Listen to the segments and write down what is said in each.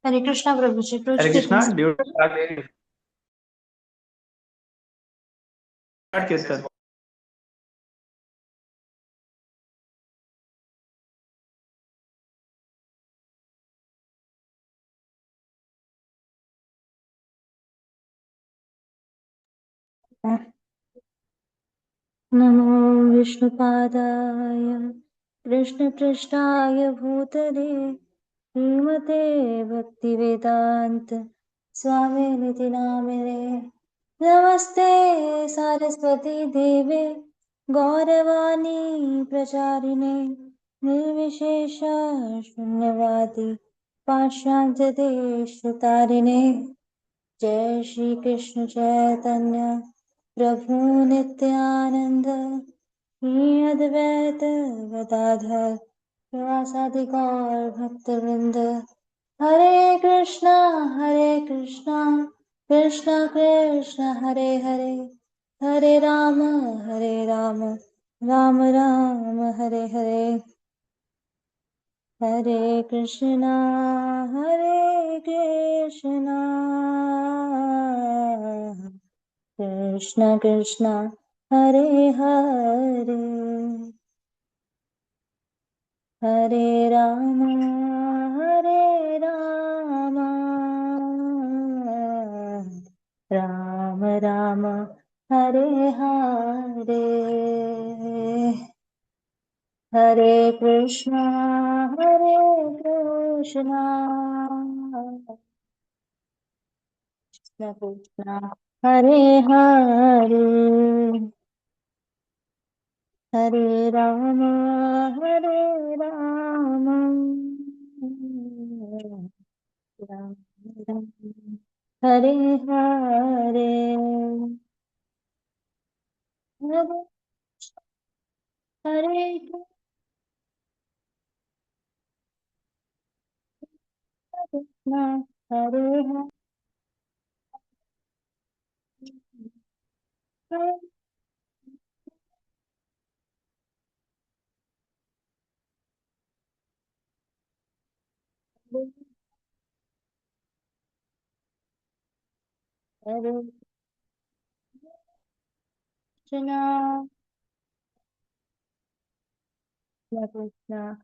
हरे Krishna Prabhu ji. Hare Krishna duet किस sir? नमो विष्णुपादाय कृष्णपृष्ठाय भूतले श्रीमते भक्तिवेदांत स्वामिनिति नामिने। नमस्ते सारस्वती देवे गौरवाणी प्रचारिणे निर्विशेष शून्यवादी पाश्चात्यदेशतारिणे। जय श्री कृष्ण चैतन्य प्रभु नित्यानंद श्री अद्वैत गदाधर श्रीवासादि गौर भक्तवृंद। हरे कृष्णा कृष्णा कृष्णा हरे हरे, हरे राम राम राम हरे हरे। हरे कृष्णा कृष्णा कृष्णा हरे हरे, हरे राम राम राम हरे हरे। हरे कृष्णा कृष्ण कृष्ण हरे हरे, हरे राम राम राम हरे हरे, हरे हरे कृष्ण हरे हरे, हरे कृष्ण कृष्ण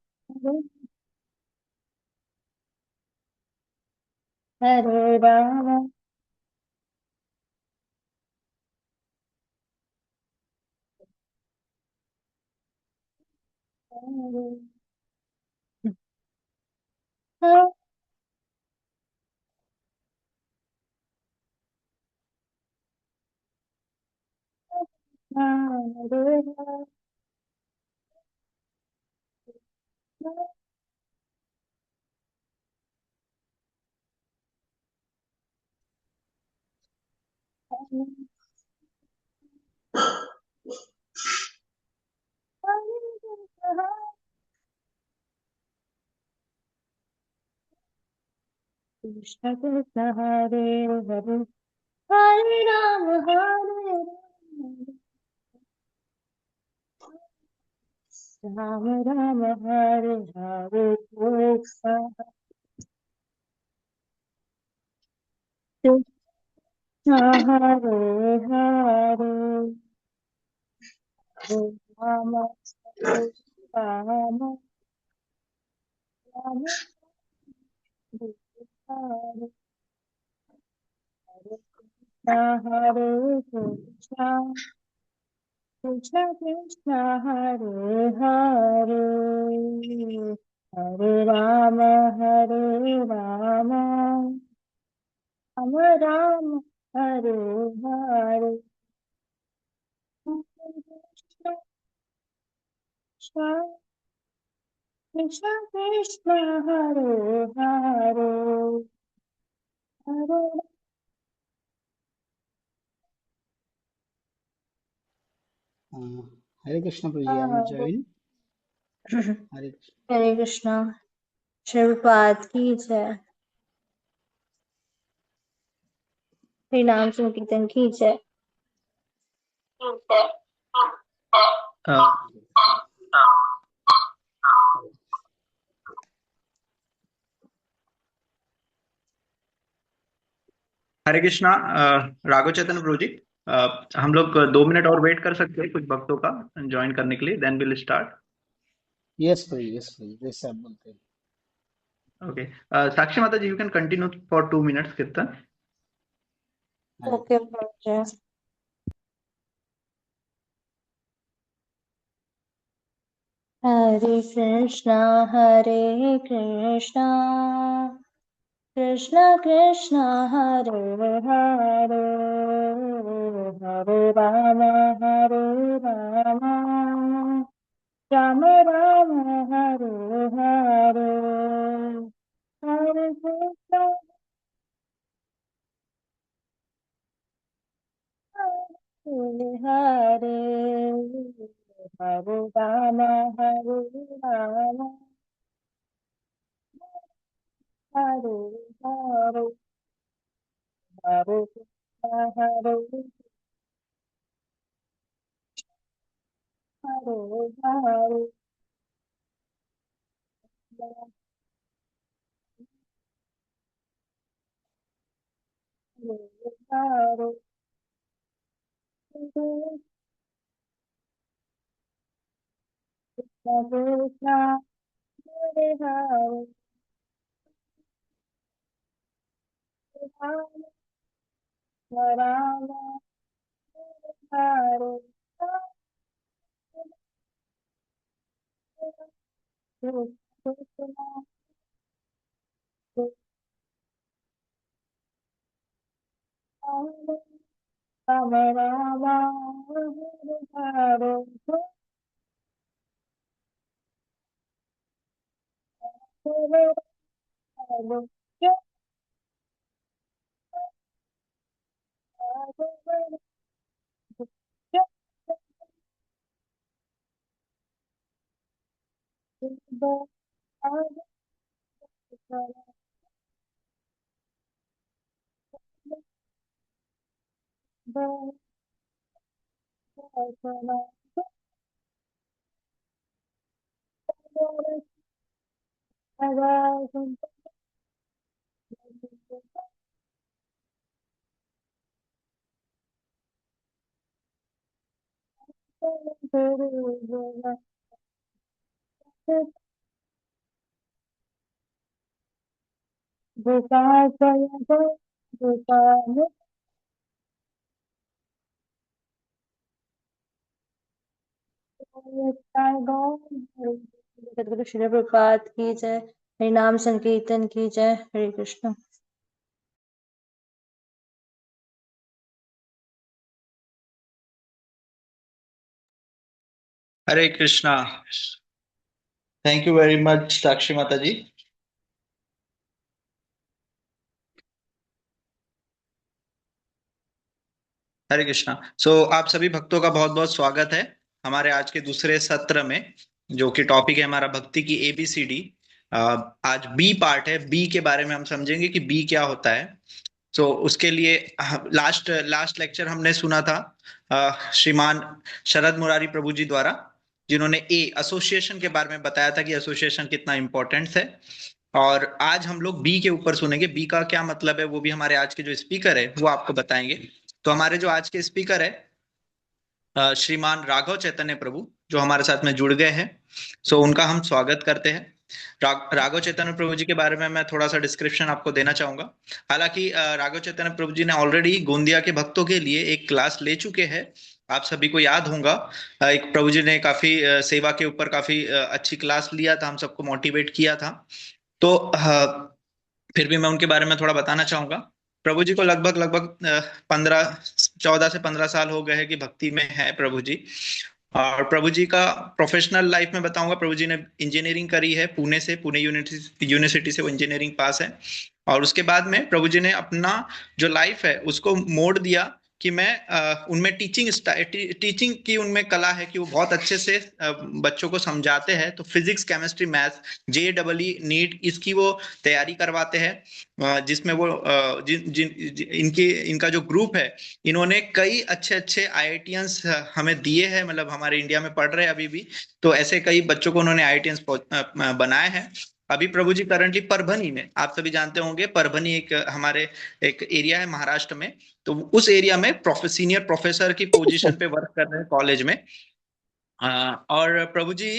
हरे Ram Hare Hare Krishna Krishna Hare Hare Hare Ram Ram Hare Hare Krishna Hare Hare Ram Ram Ram Hare Hare Krishna Krishna Krishna Hare Hare Hare Ram Ram Ram Hare Hare Krishna Krishna Krishna Hare Hare Hare Hare Krishna Prabhuji, I will join. Hare Krishna. हरे कृष्ण शिवपाद की जय हरि नाम संकीर्तन की जय हरे कृष्णा। राघव चैतन्य प्रभु जी, हम लोग 2 मिनट और वेट कर सकते हैं कुछ भक्तों का ज्वाइन करने के लिए, then will start. Yes, Prabhuji, जैसे आप बोलते हैं. Okay, Sakshi Mata ji, you can continue for 2 minutes kirtan. Okay जय हरे कृष्णा कृष्ण कृष्ण हरे हरे हरे राम राम राम हरे हरे हरे कृष्ण हरे हरे हरे राम हरे हरे हरे कृष्ण हरे हरे हरे कृष्ण हरे हरे राम राम हरे कृष्ण राम राम हरे हरे हरे श्री प्रभात की जय हरि नाम संकीर्तन की जय Hare Krishna Hare Krishna. Thank you very much Sakshi Mata ji. Hare Krishna. आप सभी भक्तों का बहुत बहुत स्वागत है हमारे आज के दूसरे सत्र में, जो कि टॉपिक है हमारा भक्ति की एबीसीडी। आज बी पार्ट है, बी के बारे में हम समझेंगे कि बी क्या होता है। तो उसके लिए लास्ट लास्ट लेक्चर हमने सुना था श्रीमान शरद मुरारी प्रभु जी द्वारा, जिन्होंने ए एसोसिएशन के बारे में बताया था कि एसोसिएशन कितना इंपॉर्टेंट है। और आज हम लोग बी के ऊपर सुनेंगे, बी का क्या मतलब है वो भी हमारे आज के जो स्पीकर है वो आपको बताएंगे। तो हमारे जो आज के स्पीकर है श्रीमान राघव चैतन्य प्रभु, जो हमारे साथ में जुड़ गए हैं, सो उनका हम स्वागत करते हैं। राघव चैतन्य प्रभु जी के बारे में मैं थोड़ा सा डिस्क्रिप्शन आपको देना चाहूंगा। हालांकि राघव चैतन्य प्रभु जी ने ऑलरेडी गोंदिया के भक्तों के लिए एक क्लास ले चुके हैं, आप सभी को याद होगा। एक प्रभु जी ने काफी सेवा के ऊपर काफी अच्छी क्लास लिया था, हम सबको मोटिवेट किया था। तो फिर भी मैं उनके बारे में थोड़ा बताना चाहूंगा। प्रभु जी को लगभग लगभग 14 से 15 साल हो गए हैं कि भक्ति में है प्रभु जी। और प्रभु जी का प्रोफेशनल लाइफ में बताऊंगा, प्रभु जी ने इंजीनियरिंग करी है पुणे से, पुणे यूनिवर्सिटी से वो इंजीनियरिंग पास है। और उसके बाद में प्रभु जी ने अपना जो लाइफ है उसको मोड़ दिया कि मैं उनमें टीचिंग की उनमें कला है कि वो बहुत अच्छे से बच्चों को समझाते हैं। तो physics, chemistry, maths, JEE, NEET इसकी वो तैयारी करवाते हैं, जिसमें वो इनका जो ग्रुप है, इन्होंने कई अच्छे अच्छे IITians हमें दिए हैं, मतलब हमारे इंडिया में पढ़ रहे हैं अभी भी। तो ऐसे कई बच्चों को उन्होंने IITians बनाए हैं। अभी प्रभु जी करंटली परभनी में, आप सभी जानते होंगे, परभनी एक हमारे एक एरिया है महाराष्ट्र में, तो उस एरिया में सीनियर प्रोफेसर की पोजीशन पे वर्क कर रहे हैं कॉलेज में। और प्रभु जी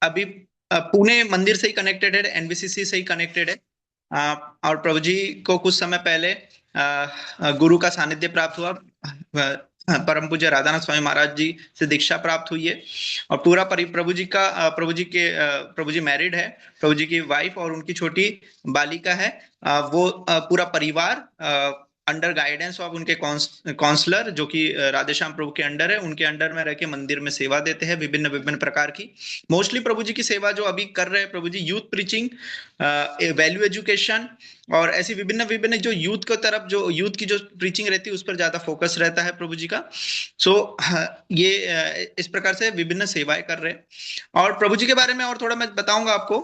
अभी पुणे मंदिर से ही कनेक्टेड है, NVCC से ही कनेक्टेड है। और प्रभु जी को कुछ समय पहले गुरु का सानिध्य प्राप्त हुआ, परम पूज्य राधानाथ स्वामी महाराज जी से दीक्षा प्राप्त हुई है। और पूरा प्रभु जी मैरिड है, प्रभु जी की वाइफ और उनकी छोटी बालिका है। वो पूरा परिवार अंडर गाइडेंस ऑफ उनके काउंसलर, जो कि राधेश्याम प्रभु के अंडर है, उनके अंडर में रह के मंदिर में सेवा देते हैं विभिन्न विभिन्न प्रकार की। मोस्टली प्रभु जी की सेवा जो अभी कर रहे हैं प्रभु जी, यूथ प्रीचिंग, वैल्यू एजुकेशन और ऐसी विभिन्न विभिन्न जो यूथ की तरफ, जो यूथ की जो प्रीचिंग रहती है उस पर ज्यादा फोकस रहता है प्रभु जी का। सो ये इस प्रकार से विभिन्न सेवाएं कर रहे हैं। और प्रभु जी के बारे में और थोड़ा मैं बताऊंगा आपको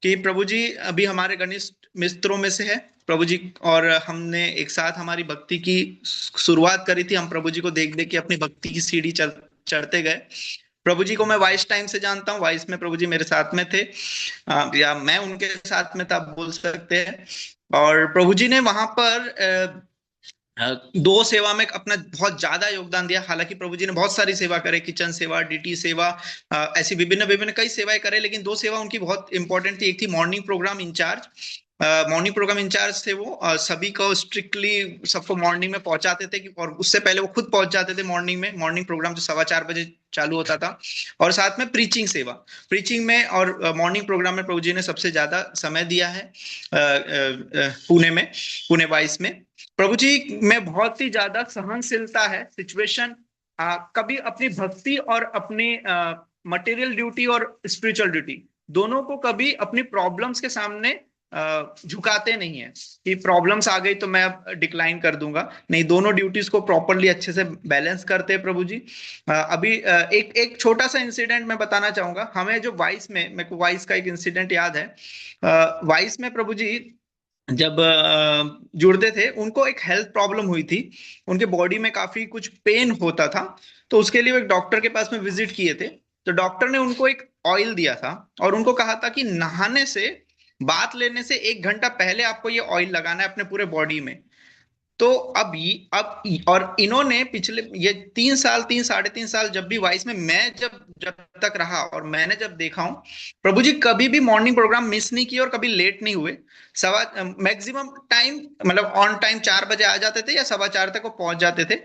कि प्रभु जी अभी हमारे घनिष्ठ मित्रों में से है प्रभु जी, और हमने एक साथ हमारी भक्ति की शुरुआत करी थी। हम प्रभु जी को देख देख के अपनी भक्ति की सीढ़ी चढ़ते गए। प्रभु जी को मैं वाइस टाइम से जानता हूँ, वाइस में प्रभु जी मेरे साथ में थे, या मैं उनके साथ में था, बोल सकते हैं। और प्रभु जी ने वहां पर दो सेवा में अपना बहुत ज्यादा योगदान दिया। हालांकि प्रभु जी ने बहुत सारी सेवा करे, किचन सेवा, DT सेवा, ऐसी विभिन्न विभिन्न कई सेवाएं करे, लेकिन दो सेवा उनकी बहुत इंपॉर्टेंट थी। एक थी morning programme incharge. Morning programme incharge थे वो, सभी को स्ट्रिक्टली सबको मॉर्निंग में पहुंचाते थे, और उससे पहले वो खुद पहुंच जाते थे मॉर्निंग में। मॉर्निंग प्रोग्राम जो 4:15 बजे चालू होता था। और साथ में प्रीचिंग सेवा, प्रीचिंग में और मॉर्निंग प्रोग्राम में प्रभु जी ने सबसे ज्यादा समय दिया है पुणे वाइस में। प्रभु जी में बहुत ही ज्यादा सहनशीलता है। सिचुएशन कभी अपनी भक्ति और अपनी मटेरियल ड्यूटी और स्पिरिचुअल ड्यूटी दोनों को कभी अपनी प्रॉब्लम्स के सामने झुकाते नहीं है कि प्रॉब्लम्स आ गई तो मैं अब डिक्लाइन कर दूंगा। नहीं, दोनों ड्यूटीज को प्रॉपरली अच्छे से बैलेंस करते हैं प्रभु जी। अभी एक छोटा सा इंसिडेंट मैं बताना चाहूंगा। हमें जो वाइस में, मेरे को वाइस का एक इंसिडेंट याद है। वाइस में प्रभु जी जब जुड़ते थे, उनको एक हेल्थ प्रॉब्लम हुई थी, उनके बॉडी में काफी कुछ पेन होता था। तो उसके लिए वो एक डॉक्टर के पास में विजिट किए थे। तो डॉक्टर ने उनको एक ऑयल दिया था और उनको कहा था कि नहाने से, बात लेने से 1 घंटा पहले आपको ये ऑयल लगाना है अपने पूरे बॉडी में। तो अब और इन्होंने पिछले ये 3 साढ़े 3 साल जब भी वाइस में मैं जब तक रहा और मैंने जब देखा हूं, प्रभु जी कभी भी मॉर्निंग प्रोग्राम मिस नहीं किए और कभी लेट नहीं हुए। मैक्सिमम टाइम, मतलब ऑन टाइम 4 बजे आ जाते थे या 4:15 तक वो पहुंच जाते थे।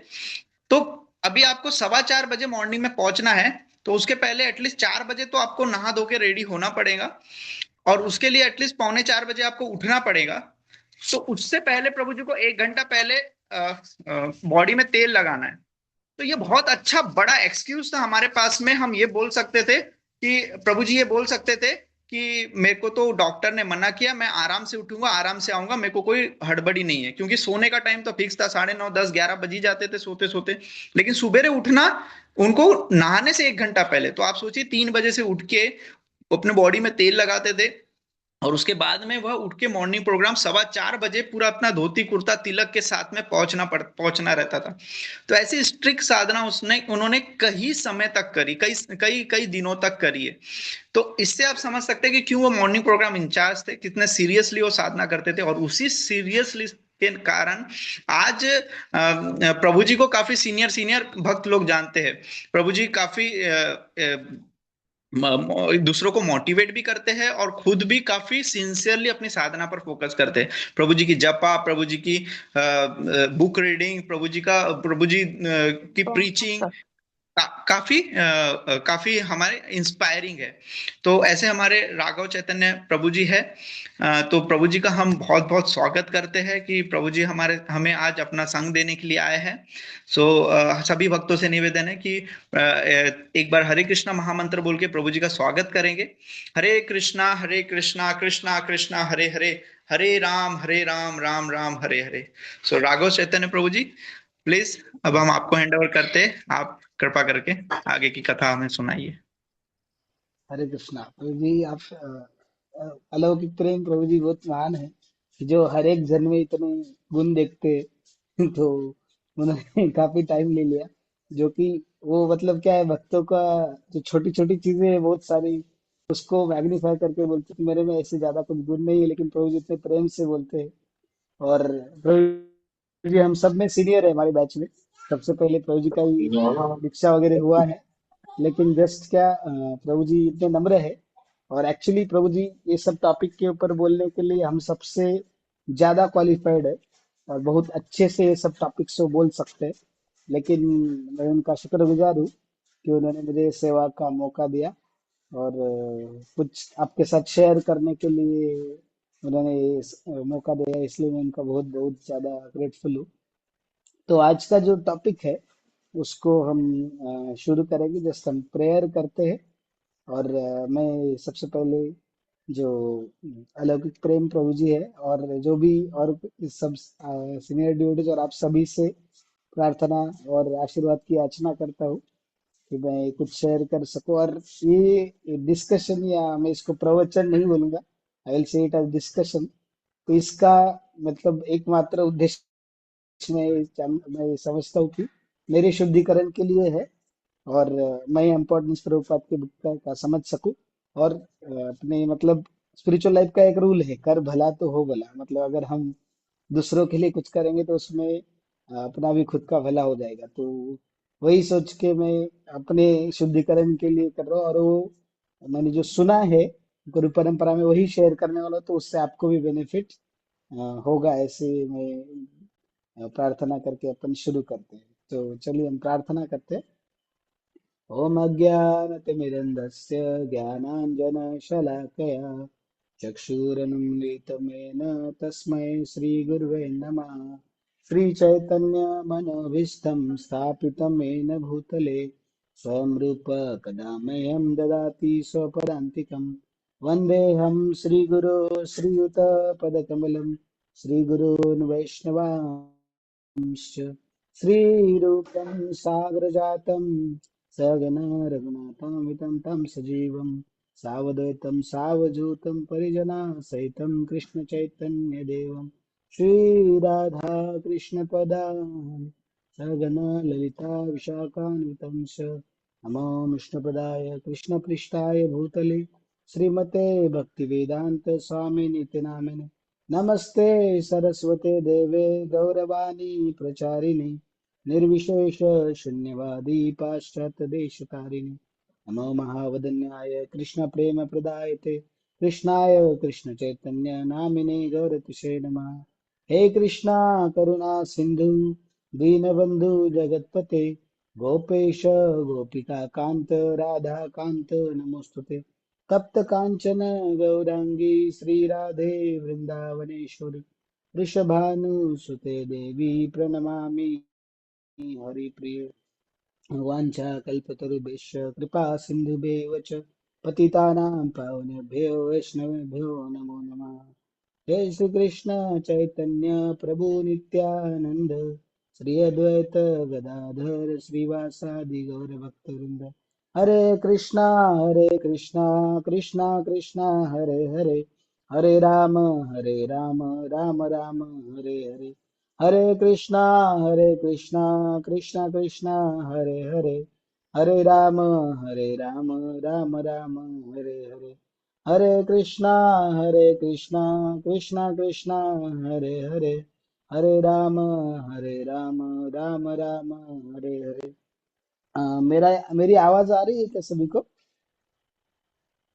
तो अभी आपको 4:15 बजे मॉर्निंग में पहुंचना है, तो उसके पहले एटलीस्ट 4 बजे तो आपको नहा धो के रेडी होना पड़ेगा, और उसके लिए एटलीस्ट 3:45 बजे आपको उठना पड़ेगा। तो उससे पहले प्रभु जी को 1 घंटा पहले बॉडी में तेल लगाना है। तो ये बहुत अच्छा बड़ा एक्सक्यूज था हमारे पास में। हम ये बोल सकते थे कि प्रभु जी ये बोल सकते थे कि मेरे को तो डॉक्टर ने मना किया, मैं आराम से उठूंगा, आराम से आऊंगा, मेरे को कोई हड़बड़ी नहीं है, क्योंकि सोने का टाइम तो फिक्स था, 9:30, 10, 11 बज ही जाते थे सोते सोते। लेकिन सुबेरे उठना उनको नहाने से 1 घंटा पहले। तो आप सोचिए 3 बजे से उठ के वो अपने बॉडी में तेल लगाते थे और उसके बाद में वह उठ के मॉर्निंग प्रोग्राम 4:15 बजे पूरा अपना धोती कुर्ता तिलक के साथ में पहुंचना रहता था। तो ऐसी स्ट्रिक्ट साधना उन्होंने कई समय तक करी, कई कई कई दिनों तक करी है। तो इससे आप समझ सकते हैं कि क्यों वो मॉर्निंग प्रोग्राम इंचार्ज थे, कितने सीरियसली वो साधना करते थे। और उसी सीरियसली के कारण आज प्रभु जी को काफी सीनियर सीनियर भक्त लोग जानते हैं। प्रभु जी काफी दूसरों को मोटिवेट भी करते हैं और खुद भी काफी सिंसियरली अपनी साधना पर फोकस करते हैं। प्रभु जी की जपा, प्रभु जी की बुक रीडिंग, प्रभु जी की प्रीचिंग काफी हमारे इंस्पायरिंग है। तो ऐसे हमारे राघव चैतन्य प्रभु जी है। तो प्रभु जी का हम बहुत बहुत स्वागत करते हैं कि प्रभु जी हमें आज अपना संग देने के लिए आए हैं। सो सभी भक्तों से निवेदन है कि एक बार हरे कृष्णा महामंत्र बोल के प्रभु जी का स्वागत करेंगे। हरे कृष्णा कृष्णा कृष्णा हरे हरे, हरे राम राम राम हरे हरे। सो राघव चैतन्य प्रभु जी प्लीज, अब हम आपको हैंड ओवर करते हैं, आप कृपा करके आगे की कथा हमें सुनाइए। हरे कृष्णा। प्रभु जी आप अलौकिक प्रेम प्रभु जी बहुत महान है कि जो हर एक जन में इतने गुण देखते हैं। तो उन्होंने काफी टाइम ले लिया, जो कि वो मतलब क्या है, भक्तों का जो छोटी छोटी चीजें हैं बहुत सारी, उसको मैग्नीफाई करके बोलते हैं कि मेरे में ऐसे ज्यादा कुछ गुण नहीं है, लेकिन प्रभु जी इतने प्रेम से बोलते हैं। और प्रभु जी हम सब में सीनियर है हमारे बैच में, सबसे पहले प्रभु जी का ही दीक्षा वगैरह हुआ है। लेकिन जस्ट क्या प्रभु जी इतने नम्र है, और एक्चुअली प्रभु जी ये सब टॉपिक के ऊपर बोलने के लिए हम सबसे ज्यादा क्वालिफाइड है, और बहुत अच्छे से ये सब टॉपिक्स को बोल सकते हैं। लेकिन मैं उनका शुक्रगुजार हूँ कि उन्होंने मुझे सेवा का मौका दिया, और कुछ आपके साथ शेयर करने के लिए उन्होंने मौका दिया, इसलिए मैं उनका बहुत बहुत ज्यादा ग्रेटफुल हूँ। तो आज का जो टॉपिक है उसको हम शुरू करेंगे। जस्ट हम प्रेयर करते हैं, और मैं सबसे पहले जो अलौकिक प्रेम प्रभु जी है और जो भी और इस सब सीनियर डिवोटीज और आप सभी से प्रार्थना और आशीर्वाद की याचना करता हूँ कि मैं कुछ शेयर कर सकूं। और ये डिस्कशन, या मैं इसको प्रवचन नहीं बोलूंगा, I will say it as discussion. तो इसका मतलब एकमात्र उद्देश्य मैं समझता हूँ कि मेरे शुद्धिकरण के लिए है, और मैं इम्पोर्टेंस प्रभुपाद के बुक का समझ सकूं। और अपने मतलब स्पिरिचुअल लाइफ का एक रूल है, कर भला तो हो भला। मतलब अगर हम दूसरों के लिए कुछ करेंगे तो उसमें अपना भी खुद का भला हो जाएगा। तो वही सोच के मैं अपने शुद्धिकरण के लिए कर रहा हूँ, और वो मैंने जो सुना है गुरु परंपरा में वही शेयर करने वाला हूं, तो उससे आपको भी बेनिफिट होगा, ऐसे मैं प्रार्थना करके अपन शुरू करते हैं। तो चलिए हम प्रार्थना करते हैं। ॐ अज्ञानतिमिरन्धस्य ज्ञानाञ्जनशलाकया चक्षुरुन्मीलितं येन तस्मै श्रीगुरुवे नमः। श्रीचैतन्यमनोभीष्टं स्थापितं येन भूतले स्वयं रूप कदा मह्यं ददाति स्वपदान्तिकं। वन्देऽहं श्रीगुरो श्रीयुतपदकमलं श्रीगुरून् वैष्णवांश्च श्रीरूपं सागरजातं सगना रघुनाथामितं तं सजीवं सावधूतं सावधूतं परिजनाः सहितं कृष्णचैतन्यदेवं श्रीराधा कृष्णपदान् सगना ललिता विशाखान्वितं च। नमो विष्णुपदाय कृष्णपृष्ठाय भूतले श्रीमते भक्तिवेदान्त स्वामिनिति नामिने। नमस्ते सरस्वते देवे गौरवाणी प्रचारिणे निर्विशेष शून्यवादी पाश्चात्य देशकारिणे। नमो महावदन्याय कृष्ण प्रेम प्रदायते कृष्णाय कृष्ण चैतन्य नामिने गौरतिशे नमः। हे कृष्णा करुणा सिंधु दीनबंधु जगतपते गोपेश गोपिका कांत राधा कांत नमोस्तुते। तप्त कांचन गौरांगी श्री राधे वृंदावनेश्वरी वृषभानुसुते देवी प्रणमामि हरिप्रिय। वाञ्छाकल्पतरुभ्यश्च कृपा सिन्धुभ्येव च पतितानां पावनेभ्यो वैष्णवेभ्यो नमो नमः। जय श्री कृष्ण चैतन्य प्रभु नित्यानंद श्री अद्वैत गदाधर श्रीवासादि गौर भक्तवृंद। हरे कृष्णा कृष्णा कृष्णा हरे हरे, हरे राम राम राम हरे हरे, हरे कृष्णा कृष्णा कृष्णा हरे हरे, हरे राम राम राम हरे हरे, हरे कृष्णा कृष्णा कृष्णा हरे हरे, हरे राम राम राम हरे हरे। मेरी आवाज आ रही है क्या सभी को?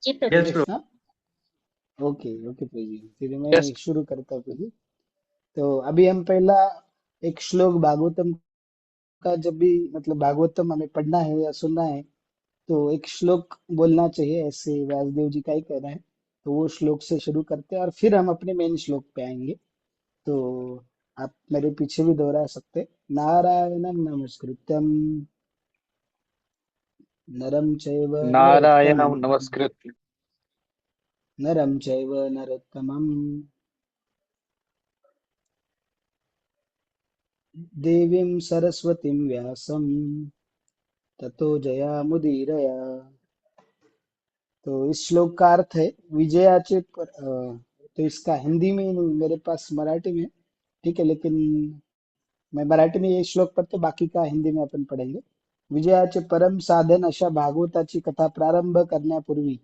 जी हरे यस प्रभु। कृष्णा। ओके ओके प्रभु जी, फिर यस। मैं शुरू करता हूँ प्रभु जी। तो अभी हम पहला एक श्लोक भागवतम का, जब भी मतलब भागवतम हमें पढ़ना है या सुनना है तो एक श्लोक बोलना चाहिए, ऐसे व्यासदेव जी का ही कहना है। तो वो श्लोक से शुरू करते हैं और फिर हम अपने मेन श्लोक पे आएंगे। तो आप मेरे पीछे भी दोहरा सकते हैं। नारायणं नमस्कृत्यं नरं चैव नारायणं नरोत्तमं नमस्कृत्य नरं चैव नरोत्तमं देवीं सरस्वतीं व्यासं ततो जयामुदीरया। तो इस श्लोक का अर्थ है विजयाचे तो इसका हिंदी में नहीं, मेरे पास मराठी में, ठीक है, लेकिन मैं मराठी में ये श्लोक पढ़तो, बाकी का हिंदी में अपन पढ़ेंगे। विजयाचे परम साधन अशा भागवताची कथा प्रारंभ करण्यापूर्वी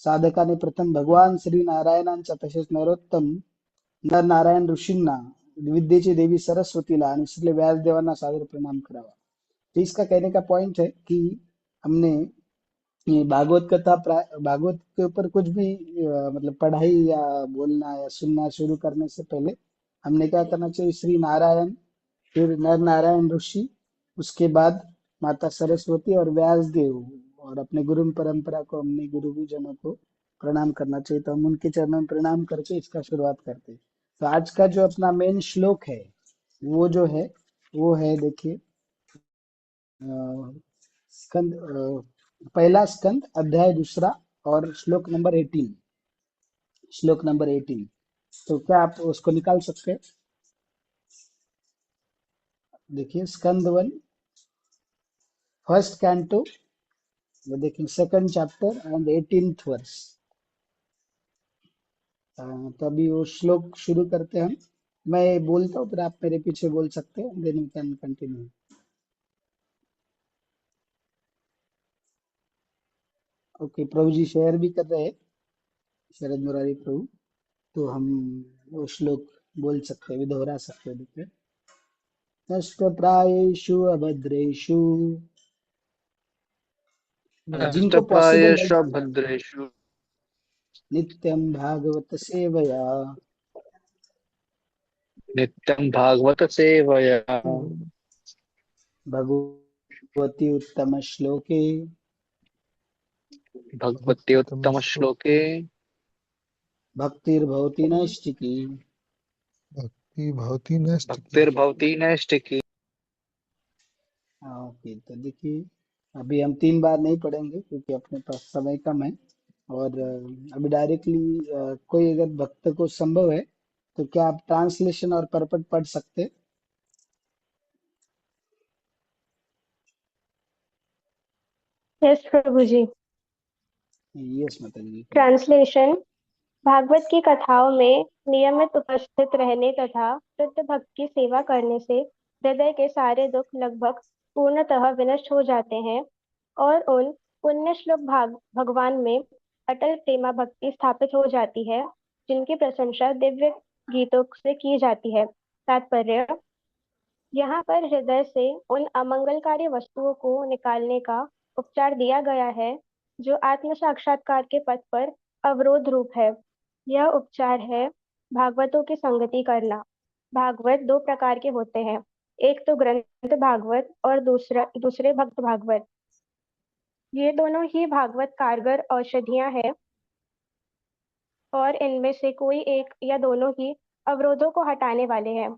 साधकाने प्रथम भगवान श्री नारायणांचा तसेच नरोत्तम नर नारायण ऋषींना, विद्येची देवी सरस्वतीला आणि श्री व्यासदेवांना सादर प्रणाम करावा। तो इसका कहने का पॉइंट है कि हमने ये भागवत के ऊपर कुछ भी मतलब पढ़ाई या बोलना या सुनना शुरू करने से पहले हमने क्या करना चाहिए? श्री नारायण, फिर नर नारायण ऋषि, उसके बाद माता सरस्वती और व्यास देव, और अपने गुरु परंपरा को, हमने गुरुजनों को प्रणाम करना चाहिए। तो हम उनके चरणों में प्रणाम करके इसका शुरुआत करते हैं। तो आज का जो अपना मेन श्लोक है वो जो है, वो है देखिए, स्कंद पहला स्कंद अध्याय दूसरा और श्लोक नंबर 18। तो क्या आप उसको निकाल सकते हैं? देखिए स्कंद वन, फर्स्ट कैंटो, देखिए second chapter and 18th verse. तो अभी वो श्लोक शुरू करते हैं हम। मैं बोलता हूँ फिर आप मेरे पीछे बोल सकते हैं, then we can continue. Okay, प्रभु जी शेयर भी कर रहे हैं, शरद मुरारी प्रभु। तो हम वो श्लोक बोल सकते हैं, भी दोहरा सकते हैं। देखिए, नष्टप्रायेषु अभद्रेषु, जिनको पॉसिबल है, नष्टप्रायेषु भद्रेषु नित्यं भागवत सेवया नित्यं भागवत सेवया भगवती उत्तम श्लोके भगवते उत्तम श्लोक श्लोके भक्तिर्भवति नैष्टिकी। भक्ति भवती नष्ट की। भक्तिर्भवति नैष्टिकी। ओके, तो देखिए अभी हम 3 बार नहीं पढ़ेंगे क्योंकि अपने पास समय कम है। और अभी डायरेक्टली कोई अगर भक्त को संभव है तो क्या आप ट्रांसलेशन और परपट पढ़ सकते हैं? यस प्रभु जी। यस माता जी। ट्रांसलेशन। भागवत की कथाओं में नियमित उपस्थित रहने तथा शुद्ध भक्त की सेवा करने से हृदय के सारे दुख लगभग पूर्णतः विनष्ट हो जाते हैं और उन पुण्य श्लोक भगवान में अटल प्रेमा भक्ति स्थापित हो जाती है, जिनकी प्रशंसा दिव्य गीतों से की जाती है। तात्पर्य: यहाँ पर हृदय से उन अमंगलकारी वस्तुओं को निकालने का उपचार दिया गया है जो आत्म साक्षात्कार के पथ पर अवरोध रूप है। यह उपचार है भागवतों की संगति करना। भागवत दो प्रकार के होते हैं, एक तो ग्रंथ भागवत और दूसरे भक्त भागवत। ये दोनों ही भागवत कारगर औषधियां हैं और इनमें से कोई एक या दोनों ही अवरोधों को हटाने वाले हैं।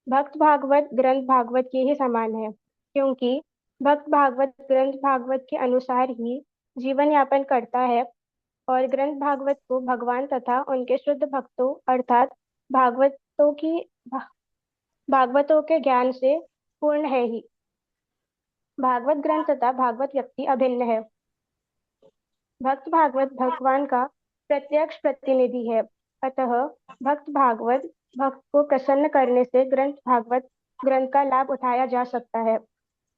भक्त भागवत ग्रंथ भागवत के ही समान है, क्योंकि भक्त भागवत ग्रंथ भागवत के अनुसार ही जीवन यापन करता है और ग्रंथ भागवत को भगवान तथा उनके शुद्ध भक्तों अर्थात भागवतों की भागवतों के ज्ञान से पूर्ण है ही। भागवत ग्रंथ तथा भागवत व्यक्ति अभिन्न है। भक्त भागवत भगवान का प्रत्यक्ष प्रतिनिधि है। अतः भक्त भागवत भक्त को प्रसन्न करने से ग्रंथ भागवत ग्रंथ का लाभ उठाया जा सकता है।